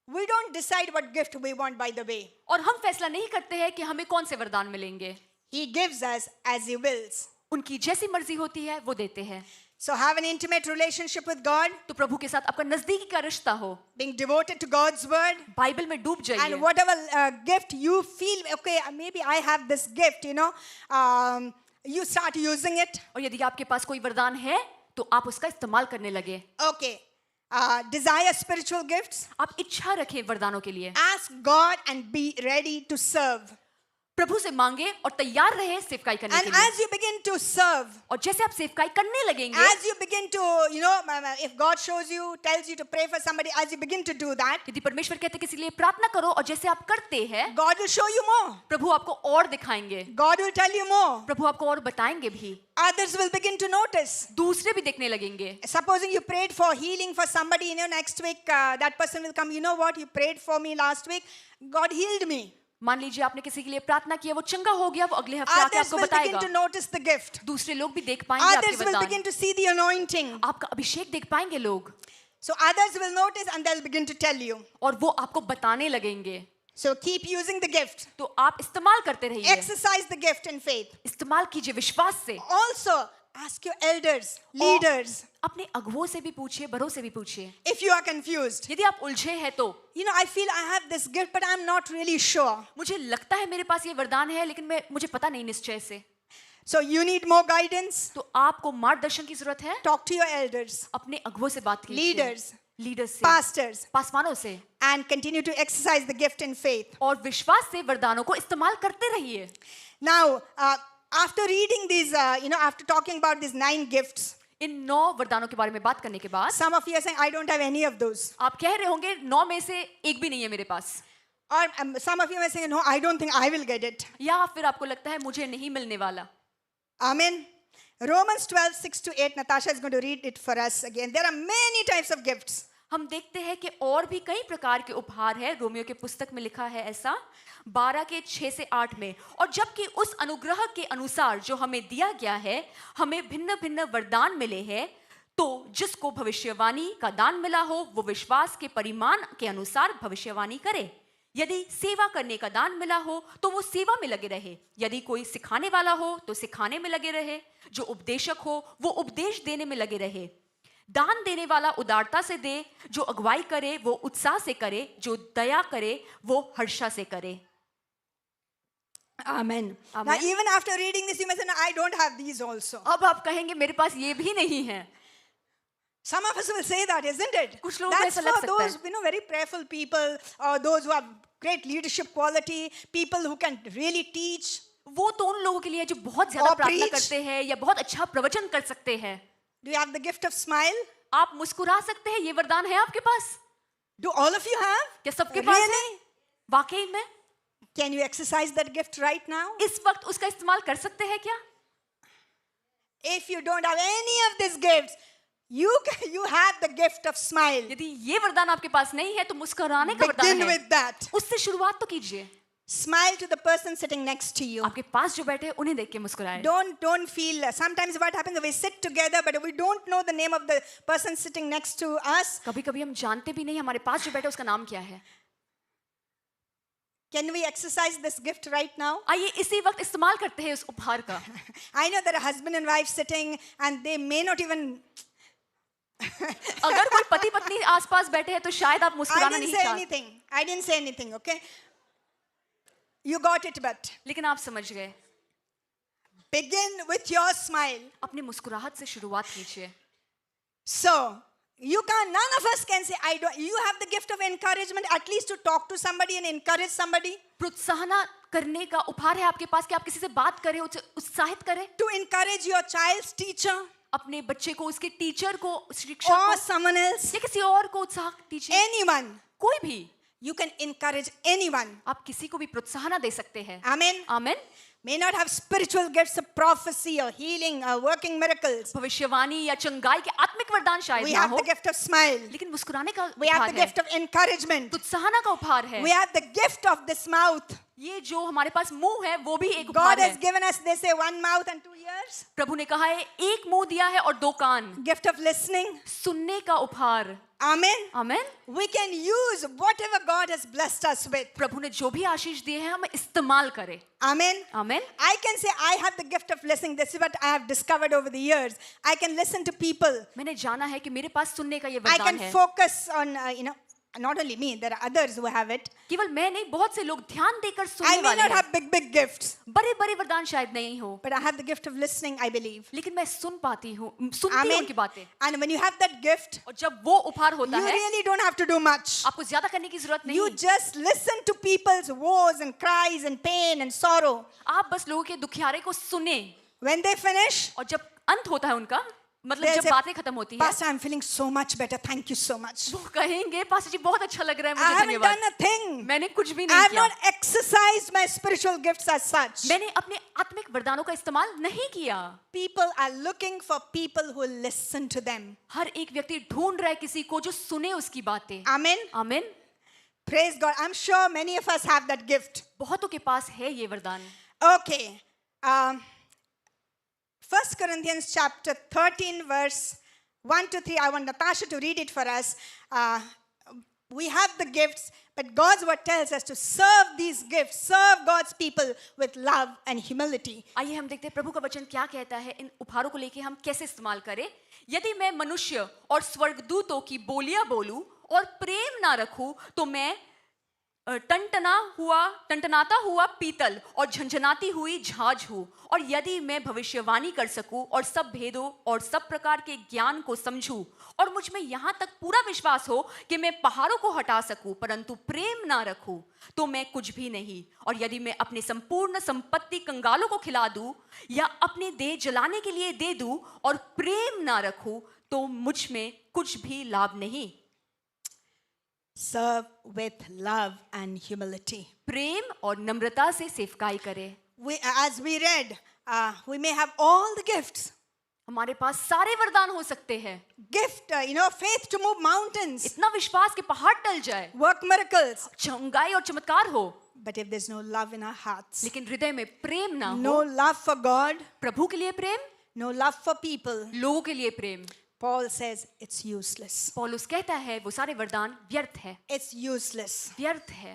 We don't decide what gift we want, by the way. और हम फैसला नहीं करते हैं कि हमें कौन से वरदान मिलेंगे. He gives us as He wills. उनकी जैसी मर्जी होती है वो देते हैं. So have an intimate relationship with God, तो प्रभु के साथ आपका नजदीकी का रिश्ता हो, being devoted to God's word, Bible में डूब जाइए. and whatever gift you feel, okay, maybe I have this gift, you start using it. और यदि आपके पास कोई वरदान है तो आप उसका इस्तेमाल करने लगे. Okay, desire spiritual gifts. आप इच्छा रखें वरदानों के लिए. Ask God and be ready to serve. प्रभु से मांगे और तैयार रहे सेवकाई करने And के लिए. as you begin to serve, और जैसे आप सेवकाई करने लगेंगे, as you begin to, if God shows you, tells you to pray for somebody, as you begin to do that, यदि परमेश्वर कहते किसी के लिए प्रार्थना करो और जैसे आप करते हैं, God will show you more. प्रभु आपको और दिखाएंगे, God will tell you more. प्रभु आपको और बताएंगे भी. Others will begin to notice. दूसरे भी देखने लगेंगे. Supposing you prayed for healing for somebody, next week that person will come, you know what, you prayed for me last week, God healed me. मान लीजिए आपने किसी के लिए प्रार्थना की, वो चंगा हो गया, वो अगले हफ्ते आके Others आपको will begin बताएगा. to notice the gift. दूसरे लोग भी देख पाएंगे आपके Others will वरदान. begin to see the anointing. आपका अभिषेक देख पाएंगे लोग. So others will notice and they'll begin to tell you. और वो आपको बताने लगेंगे. So keep using the gift. तो आप इस्तेमाल करते रहिए. Exercise the gift in faith. इस्तेमाल कीजिए विश्वास से. Also, ask your elders, leaders, अपने अगुवों से भी पूछिए, बड़ों से भी पूछिए. if you are confused. यदि आप उलझे हैं तो, I feel I have this gift, but I'm not really sure. मुझे लगता है मेरे पास ये वरदान है, लेकिन मुझे पता नहीं निश्चय से. So you need more guidance. तो आपको मार्गदर्शन की जरूरत है. Talk to your elders, अपने अगुवों से बात कीजिए. leaders, लीडर्स से, pastors, पासवानों से, and continue to exercise the gift in faith. और विश्वास से वरदानों को इस्तेमाल करते रहिए. Now, after reading these, after talking about these 9 gifts, इन 9 वरदानों के बारे में बात करने के बाद some of you are saying, I don't have any of those. आप कह रहे होंगे 9 में से एक भी नहीं है मेरे पास. Or some of you are saying, no, I don't think I will get it. या फिर आपको लगता है मुझे नहीं मिलने वाला. Amen. Romans 12:6-8, Natasha is going to read it for us again. There are many types of gifts. हम देखते हैं कि और भी कई प्रकार के उपहार हैं. रोमियो के पुस्तक में लिखा है ऐसा 12 के 6 से 8 में. और जबकि उस अनुग्रह के अनुसार जो हमें दिया गया है, हमें भिन्न भिन्न वरदान मिले हैं, तो जिसको भविष्यवाणी का दान मिला हो वो विश्वास के परिमाण के अनुसार भविष्यवाणी करे. यदि सेवा करने का दान मिला हो तो वो सेवा में लगे रहे. यदि कोई सिखाने वाला हो तो सिखाने में लगे रहे. जो उपदेशक हो वो उपदेश देने में लगे रहे. दान देने वाला उदारता से दे. जो अगुवाई करे वो उत्साह से करे. जो दया करे वो हर्षा से करे. Amen. Now, Amen. even after reading this, you may say, no, I don't have these also. अब आप कहेंगे मेरे पास ये भी नहीं है. Some of us will say that, isn't it? कुछ लोगों को That's ऐसा लग for सकता है. those, very prayerful people, or those who are great leadership quality, people who can really teach. वो तो उन लोगों के लिए जो बहुत ज्यादा Or प्रार्थना preach. करते हैं या बहुत अच्छा प्रवचन कर सकते हैं। Do you have the gift of smile? आप मुस्कुरा सकते हैं, ये वरदान है आपके पास? Do all of you have? क्या सबके पास है? Really? वाकई में Can you exercise that gift right now? इस वक्त उसका इस्तेमाल कर सकते हैं क्या? If you don't have any of these gifts, you have the gift of smile. यदि ये वरदान आपके पास नहीं है तो मुस्कुराने का वरदान Begin है। with that. उससे शुरुआत तो कीजिए। Smile to the person sitting next to you. आपके पास जो बैठे हैं उन्हें देख के मुस्कुराए। Don't feel. Sometimes what happens, we sit together, but we don't know the name of the person sitting next to us. कभी-कभी हम जानते भी नहीं हमारे पास जो बैठे उसका नाम क्या है। Can we exercise this gift right now? आइए इसी वक्त इस्तेमाल करते हैं उस उपहार का। I know there are husband and wife sitting, and they may not even. अगर कोई पति पत्नी आसपास बैठे हैं तो शायद आप I मुस्कुराना didn't नहीं say चाहते, anything. I didn't say anything. Okay. You got it, but लेकिन आप समझ गए। begin with your smile. अपनी मुस्कुराहट से शुरुआत कीजिए। So you can't. None of us can say I don't. You have the gift of encouragement, at least to talk to somebody and encourage somebody. प्रोत्साहन करने का उपहार है आपके पास कि आप किसी से बात करें, उसे उत्साहित करें। To encourage your child's teacher अपने बच्चे को, उसके टीचर को, शिक्षक or को someone else, या किसी और को उत्साह दीजिए। anyone. कोई भी, You can encourage anyone. आप किसी को भी प्रोत्साहन दे सकते हैं। Amen. आमीन। May not have spiritual gifts of prophecy or healing or working miracles. भविष्यवाणी या चंगाई के आत्मिक वरदान शायद We ना have हो, the gift of smile. लेकिन मुस्कुराने का We have उपहार the है, gift of encouragement. प्रोत्साहन का उपहार है। We have the gift of this mouth. ये जो हमारे पास मुंह है वो भी एक God उपहार has है। given us, they say, one mouth and 2 ears. प्रभु ने कहा है एक मुंह दिया है और 2 कान, Gift of listening. सुनने का उपहार। Amen. आमीन। We can use whatever God has blessed us with. प्रभु ने जो भी आशीष दिए हैं हम इस्तेमाल करें। Amen. आमीन। I can say I have the gift of listening. This is what I have discovered over the years. I can listen to people. मैंने जाना है कि मेरे पास सुनने का ये I वरदान can है। focus on, not only me, there are others who have it. केवल मैं नहीं, बहुत से लोग ध्यान देकर I सुनने may वाले not हैं। have big gifts, बड़े-बड़े वरदान शायद नहीं हो, but I have the gift of listening, I believe. लेकिन मैं सुन पाती हूँ, सुनती हूँ Amen. उनकी बातें। And when you have that gift, और जब वो उपहार होता you है, really don't have to do much. आपको ज्यादा करने की जरूरत You नहीं। just listen to people's woes and cries and pain and sorrow. आप बस लोगों के दुखियारे को सुने When they finish, और जब अंत होता है उनका, मतलब they'll जब say, बातें खत्म होती है, Pastor, I'm feeling so much better. Thank you so much. वो कहेंगे पास्टर जी बहुत अच्छा लग रहा है I मुझे, haven't धन्यवाद। done a thing. मैंने कुछ भी I नहीं have किया, not exercised my spiritual gifts as such. मैंने अपने आत्मिक वरदानों का इस्तेमाल नहीं किया। People are looking for people who listen to them. हर एक व्यक्ति ढूंढ रहा है किसी को जो सुने उसकी बातें। Amen. आमीन। Praise God. I'm sure many of us have that gift. बहुतों के पास है ये वरदान। Okay. 1 Corinthians chapter 13 verse 1 to 3. I want Natasha to read it for us. We have the gifts, but God's word tells us to serve these gifts, serve God's people with love and humility. आइए हम देखते हैं प्रभु का वचन क्या कहता है, इन उपहारों को लेके हम कैसे इस्तेमाल करें। यदि मैं मनुष्य और स्वर्गदूतों की बोलियां बोलूं और प्रेम ना रखूं तो मैं टनटनाता हुआ पीतल और झंझनाती हुई झांझ हूं। और यदि मैं भविष्यवाणी कर सकूं और सब भेदों और सब प्रकार के ज्ञान को समझूं और मुझ में यहां तक पूरा विश्वास हो कि मैं पहाड़ों को हटा सकूं, परंतु प्रेम ना रखूं तो मैं कुछ भी नहीं। और यदि मैं अपनी संपूर्ण संपत्ति कंगालों को खिला दूं या अपने देह जलाने के लिए दे दूं और प्रेम ना रखूं तो मुझ में कुछ भी लाभ नहीं। Serve with love and humility. प्रेम और नम्रता से सेवकाई करें। As we read, we may have all the gifts. हमारे पास सारे वरदान हो सकते हैं, Gift, faith to move mountains, इतना विश्वास कि पहाड़ टल जाए, work miracles. चंगाई और चमत्कार हो, But if there's no love in our hearts, लेकिन हृदय में प्रेम ना हो, no love for God, प्रभु के लिए प्रेम, no love for people, लोगों के लिए प्रेम, Paul says it's useless. पौलुस कहता है वो सारे वरदान व्यर्थ है, It's useless. व्यर्थ है।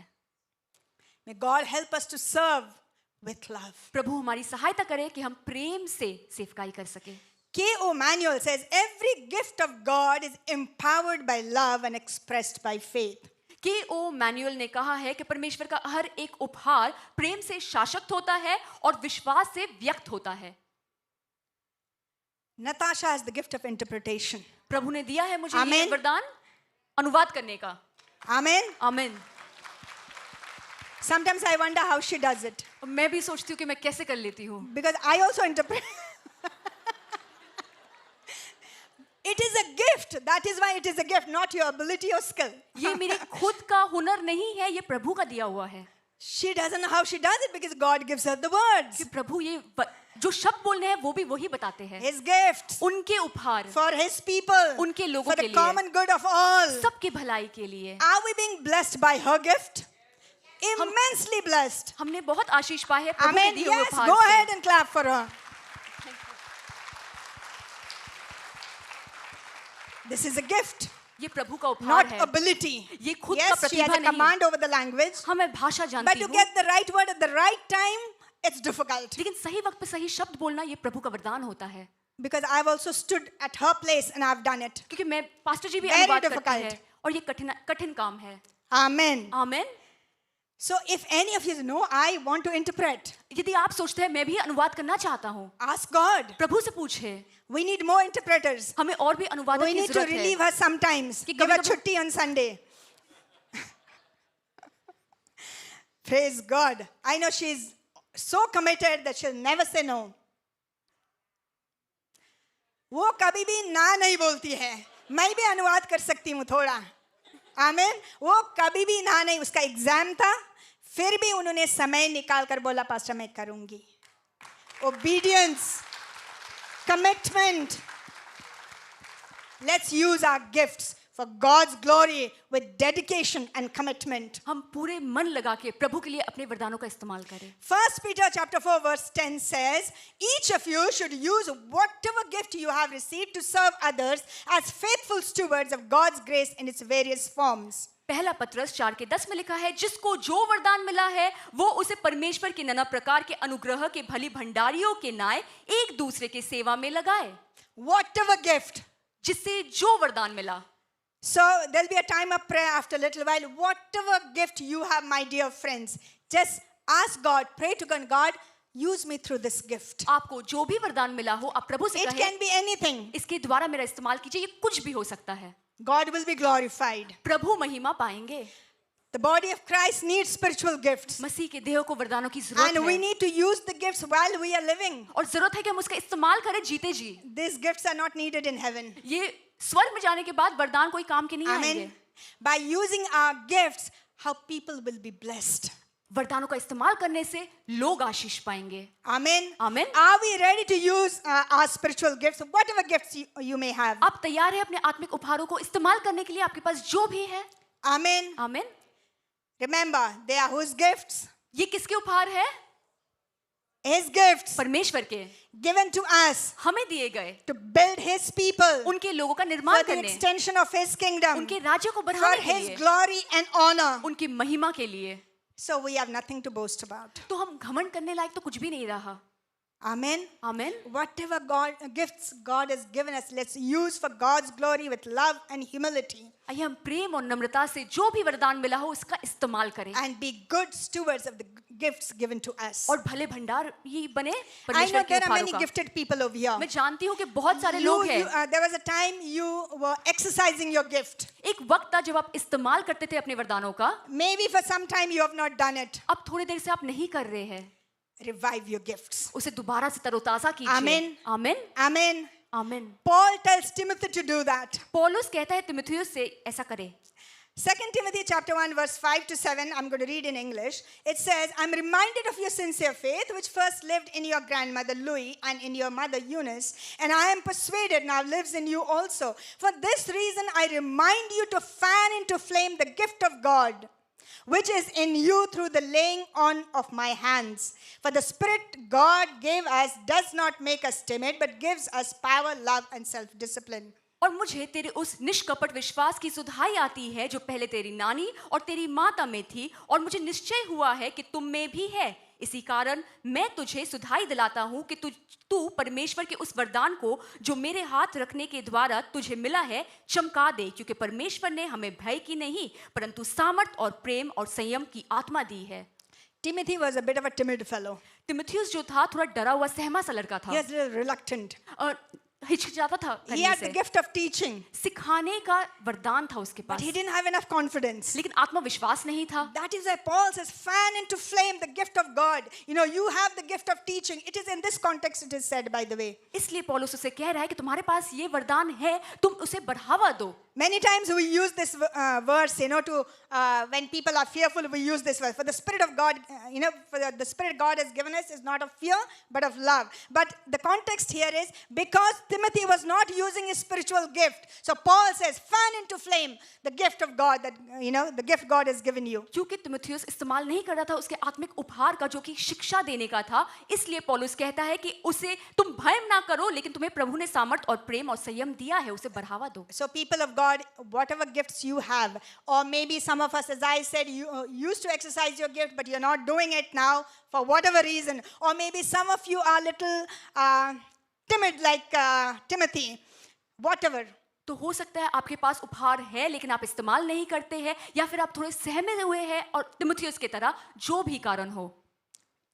May God help us to serve with love. प्रभु हमारी सहायता करे कि हम प्रेम से सेवकाई कर सके। K.O. Manuel says every gift of God is empowered by love and expressed by faith. K.O. Manual ने कहा है कि परमेश्वर का हर एक उपहार प्रेम से शासक होता है और विश्वास से व्यक्त होता है। Natasha has the gift of interpretation. प्रभु ने दिया है मुझे Amen. ये वरदान अनुवाद करने का। Amen. आमीन। Sometimes I wonder how she does it. और मैं भी सोचती हूँ कि मैं कैसे कर लेती हूँ. Because I also interpret. It is a gift. That is why it is a gift, not your ability or skill. ये मेरे खुद का हुनर नहीं है, ये प्रभु का दिया हुआ है. She doesn't know how she does it because God gives her the words. कि प्रभु ये जो शब्द बोलने हैं वो भी वही बताते हैं. His gifts उनके उपहार for His people, उनके लोगों for के the लिए, common good of all. सबकी भलाई के लिए. Are we being blessed by her gift? Immensely blessed. हमने बहुत आशीष पाए हैं प्रभु के Amen. दिए हुए Yes, उपहार go से. ahead and clap for her. This is a gift, ये प्रभु का उपहार not है. ability. ये खुद का Yes, she has Pratibha a नहीं. command over the language, हाँ, मैं भाषा but जानती to हूँ, get the right word at the right time, it's difficult. लेकिन सही वक्त पे सही शब्द बोलना ये प्रभु का वरदान होता है. Because I've also stood at her place and I've done it. क्योंकि मैं पास्टर जी भी Very अनुवाद करते difficult. हैं और ये कठिन काम है. Amen. Amen. So if any of you know, I want to interpret, यदि आप सोचते हैं मैं भी अनुवाद करना चाहता हूँ, ask God. प्रभु से पूछे. We need more interpreters. हमें और भी अनुवादक We की need to जरूरत relieve है. her sometimes. कि Give her कभी-कभी- chutti on Sunday. Praise God. I know she's so committed that she'll never say no. वो कभी भी ना नहीं बोलती है. मैं भी अनुवाद कर सकती हूँ थोड़ा. आमीन. वो कभी भी ना नहीं. उसका एग्जाम था, फिर भी उन्होंने समय निकाल कर बोला पास्टर मैं करूंगी. Obedience, commitment. Let's use our gifts for God's glory with dedication and commitment. हम पूरे मन लगा के प्रभु के लिए अपने वरदानों का इस्तेमाल करें. 1 Peter chapter 4 verse 10 says, each of you should use whatever gift you have received to serve others as faithful stewards of God's grace in its various forms. पहला पत्रस 4:10 में लिखा है, जिसको जो वरदान मिला है वो उसे परमेश्वर के नाना प्रकार के अनुग्रह के भली भंडारियों के न्याय एक दूसरे के सेवा में लगाए. Whatever gift. जिससे जो वरदान मिला. So there'll be a time of prayer after a little while. Whatever gift you have, my dear friends, just ask God, pray to God, God, use me through this gift. आपको जो भी वरदान मिला हो आप प्रभु से It कहें, can be anything. इसके द्वारा मेरा इस्तेमाल कीजिए. ये कुछ भी हो सकता है. God will be glorified. प्रभु महिमा पाएंगे. The body of Christ needs spiritual gifts. मसीह के देह को वरदानों की जरूरत And we है. need to use the gifts while we are living. और जरूरत है कि हम उसका इस्तेमाल करें जीते जी. These gifts are not needed in heaven. ये स्वर्ग में जाने के बाद वरदान कोई काम के नहीं आएंगे. Amen. By using our gifts, how people will be blessed. वरदानों का इस्तेमाल करने से लोग आशीष पाएंगे. Amen. Amen. Are we ready to use our spiritual gifts, whatever gifts you may have? आप तैयार हैं अपने आत्मिक उपहारों को इस्तेमाल करने के लिए? आपके पास जो भी है. Amen. आमीन. Remember, they are whose gifts? ये किसके उपहार है? His gifts परमेश्वर के. given to us हमें दिए गए. to build His people उनके लोगों का for निर्माण the करने, extension of His kingdom, उनके राज्य को for बढ़ाने के His लिए, glory and honor. उनकी महिमा के लिए. So we have nothing to boast about. तो हम घमंड करने लायक तो कुछ भी नहीं रहा. Amen. आमीन. Whatever gifts God has given us, let's use for God's glory with love and humility. आइए हम प्रेम और नम्रता से जो भी वरदान मिला हो उसका इस्तेमाल करें And be good stewards of the gifts given to us. और भले भंडार ये बने I know परमेश्वर के there are उपहारों many का. gifted people over here. मैं जानती हूँ कि बहुत सारे लोग हैं. There was a time you were exercising your gift. एक वक्त था जब आप इस्तेमाल करते थे अपने वरदानों का. Maybe for some time you have not done it. अब थोड़ी देर से आप नहीं कर रहे हैं. Revive your gifts. उसे दोबारा से तरोताजा कीजिए. Amen. आमीन. Amen. आमीन. Paul tells Timothy to do that. पौलुस कहता है तिमुथियुस से ऐसा करे. 2 Timothy chapter 1 verse 5 to 7, I'm going to read in English. It says, I'm reminded of your sincere faith, which first lived in your grandmother Louis and in your mother Eunice, and I am persuaded now lives in you also. For this reason, I remind you to fan into flame the gift of God, which is in you through the laying on of my hands. For the Spirit God gave us does not make us timid, but gives us power, love, and self-discipline. और मुझे तेरे उस निष्कपट विश्वास की सुधाई आती है जो पहले तेरी नानी और तेरी माता में थी, और मुझे निश्चय हुआ है कि तुम में भी है. इसी कारण मैं तुझे सुधाई दिलाता हूँ कि तू परमेश्वर के उस वरदान को जो मेरे हाथ रखने के द्वारा तुझे मिला है चमका दे, क्योंकि परमेश्वर ने हमें भय की नहीं परंतु सामर्थ और प्रेम और संयम की आत्मा दी है. Timothy was a bit of a timid fellow. तिमुथियुस जो था थोड़ा डरा हुआ सहमा सा लड़का He था. was a little reluctant. और हिचकिचाता था He करने had the से, gift of teaching, सिखाने का वरदान था उसके but pass, he didn't have enough confidence. लेकिन आत्मविश्वास नहीं था. That is why Paul says, fan into flame the gift of God. You know, you have the gift of teaching. It is in this context it is said, by the way. इसलिए पौलुस उसे कह रहा है कि तुम्हारे पास ये वरदान है, तुम उसे बढ़ावा दो. Many times we use this verse, you know, to when people are fearful, we use this verse. For the Spirit of God, you know, for the Spirit God has given us is not of fear, but of love. But the context here is because Timothy was not using his spiritual gift. So Paul says, fan into flame the gift of God that, you know, the gift God has given you. क्योंकि तिमुथियुस इस्तेमाल नहीं कर रहा था उसके आत्मिक उपहार का जो कि शिक्षा देने का था, इसलिए पौलुस कहता है कि उसे तुम भय ना करो, लेकिन तुम्हें प्रभु ने सामर्थ और प्रेम और संयम दिया है, उसे बढ़ावा दो. So people of God, whatever gifts you have, or maybe some of us, as I said, you used to exercise your gift, but you're not doing it now for whatever reason, or maybe some of you are little timid like Timothy, whatever. तो हो सकता है आपके पास उपहार है लेकिन आप इस्तेमाल नहीं करते हैं, या फिर आप थोड़े सहमे हुए हैं और तिमुथियुस की तरह, जो भी कारण हो,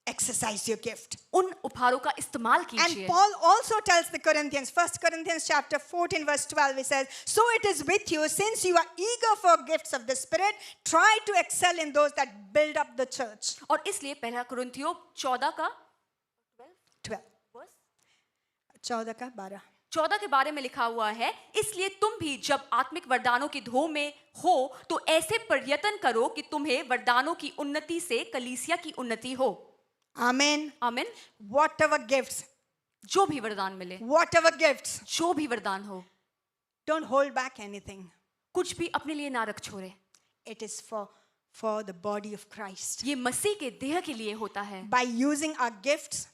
Exercise your gift. उन उपहारों का इस्तेमाल And कीजिए. Paul also tells the Corinthians, 1 Corinthians chapter 14 verse 12, he says, so it is with you, since you are eager for gifts of the Spirit, try to excel in those that build up the church. और इसलिए पहला कुरिन्थियों 14 का 12. 14 का 12. 14 के बारे में लिखा हुआ है, इसलिए तुम भी जब आत्मिक वरदानों की धो में हो तो ऐसे प्रयत्न करो कि तुम्हें वरदानों की उन्नति से कलीसिया की उन्नति हो. Amen. आमीन. Whatever gifts, जो भी वरदान मिले, whatever gifts, जो भी वरदान हो, don't hold back anything. कुछ भी अपने लिए ना रख छोड़े. It is for the body of Christ. ये मसीह के देह के लिए होता है. By using our gifts,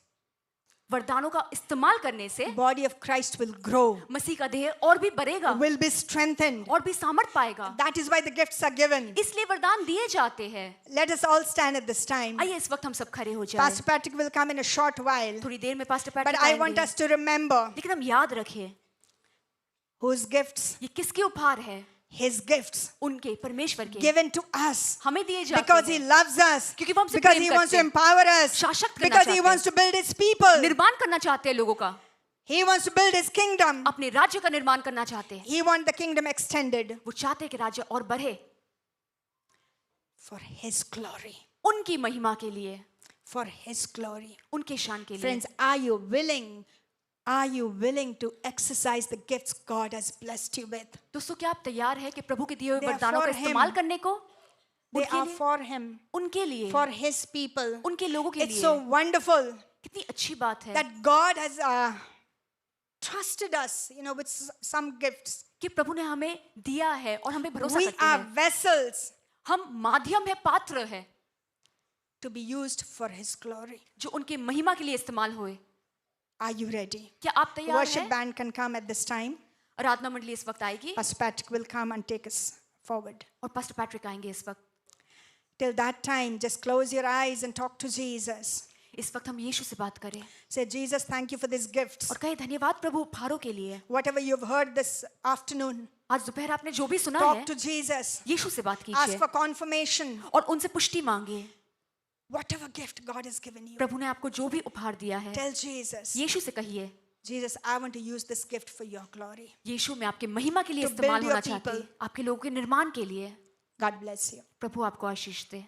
वरदानों का इस्तेमाल करने से body of Christ will grow, मसीह का देह और भी बढ़ेगा, will be strengthened. और भी सामर्थ पाएगा. That is why the gifts are given. इसलिए वरदान दिए जाते हैं. Let us all stand at this time. आइए इस वक्त हम सब खड़े हो जाएं. Pastor Patrick will come in a short while. थोड़ी देर में pastor But Patrick I want आएंगे. us to remember लेकिन हम याद रखें, whose gifts, ये किसके उपहार है? his gifts, उनके, परमेश्वर के, given to us. हमें दिए जाते Because he हैं. loves us. क्योंकि वो हमसे Because Prem he wants to करते हैं. empower us. शासक करना Because he चाहते wants हैं. to build his people. निर्माण करना चाहते हैं लोगों का. He wants to build his kingdom. अपने राज्य का निर्माण करना चाहते हैं. He wants the kingdom extended वो चाहते हैं कि राज्य और बढ़े, for his glory. उनकी महिमा के लिए, For his glory. उनके शान के लिए. Friends, are you willing? Are you willing to exercise the gifts God has blessed you with? दोस्तों, क्या आप तैयार हैं कि प्रभु के दिए हुए They are वरदानों for का इस्तेमाल him. करने को? They उनके are लिए, for him, उनके लिए, for his people. उनके लोगों के It's लिए. so wonderful कितनी अच्छी बात है that God has trusted us, you know, with some gifts. कि प्रभु ने हमें दिया है और हम पे भरोसा We करते are हैं. vessels हम माध्यम है, पात्र है, to be used for his glory. जो उनके महिमा के लिए इस्तेमाल होए. Are you ready? क्या आप तैयार Worship हैं? band can come at this time. आराधना मंडली इस वक्त आएगी Pastor Patrick will come and take us forward. और पास्टर पैट्रिक आएंगे इस वक्त. Till that time, just close your eyes and talk to Jesus. इस वक्त हम यीशु से बात करें Say, Jesus, thank you for these gifts. और कहे धन्यवाद प्रभु उपहारों के लिए. Whatever you've heard this afternoon, आज दोपहर आपने जो भी सुना talk है, to Jesus. यीशु से बात Ask कीजिए for confirmation. और उनसे पुष्टि मांगिए. Whatever gift God has given you, प्रभु ने आपको जो भी उपहार दिया है, tell Jesus, यीशु से कहिए, Jesus, I want to use this gift for your glory. यीशु मैं आपके महिमा के लिए To इस्तेमाल build your होना चाहती हूँ, people. आपके लोगों के निर्माण के लिए. God bless you. प्रभु आपको आशीष दे.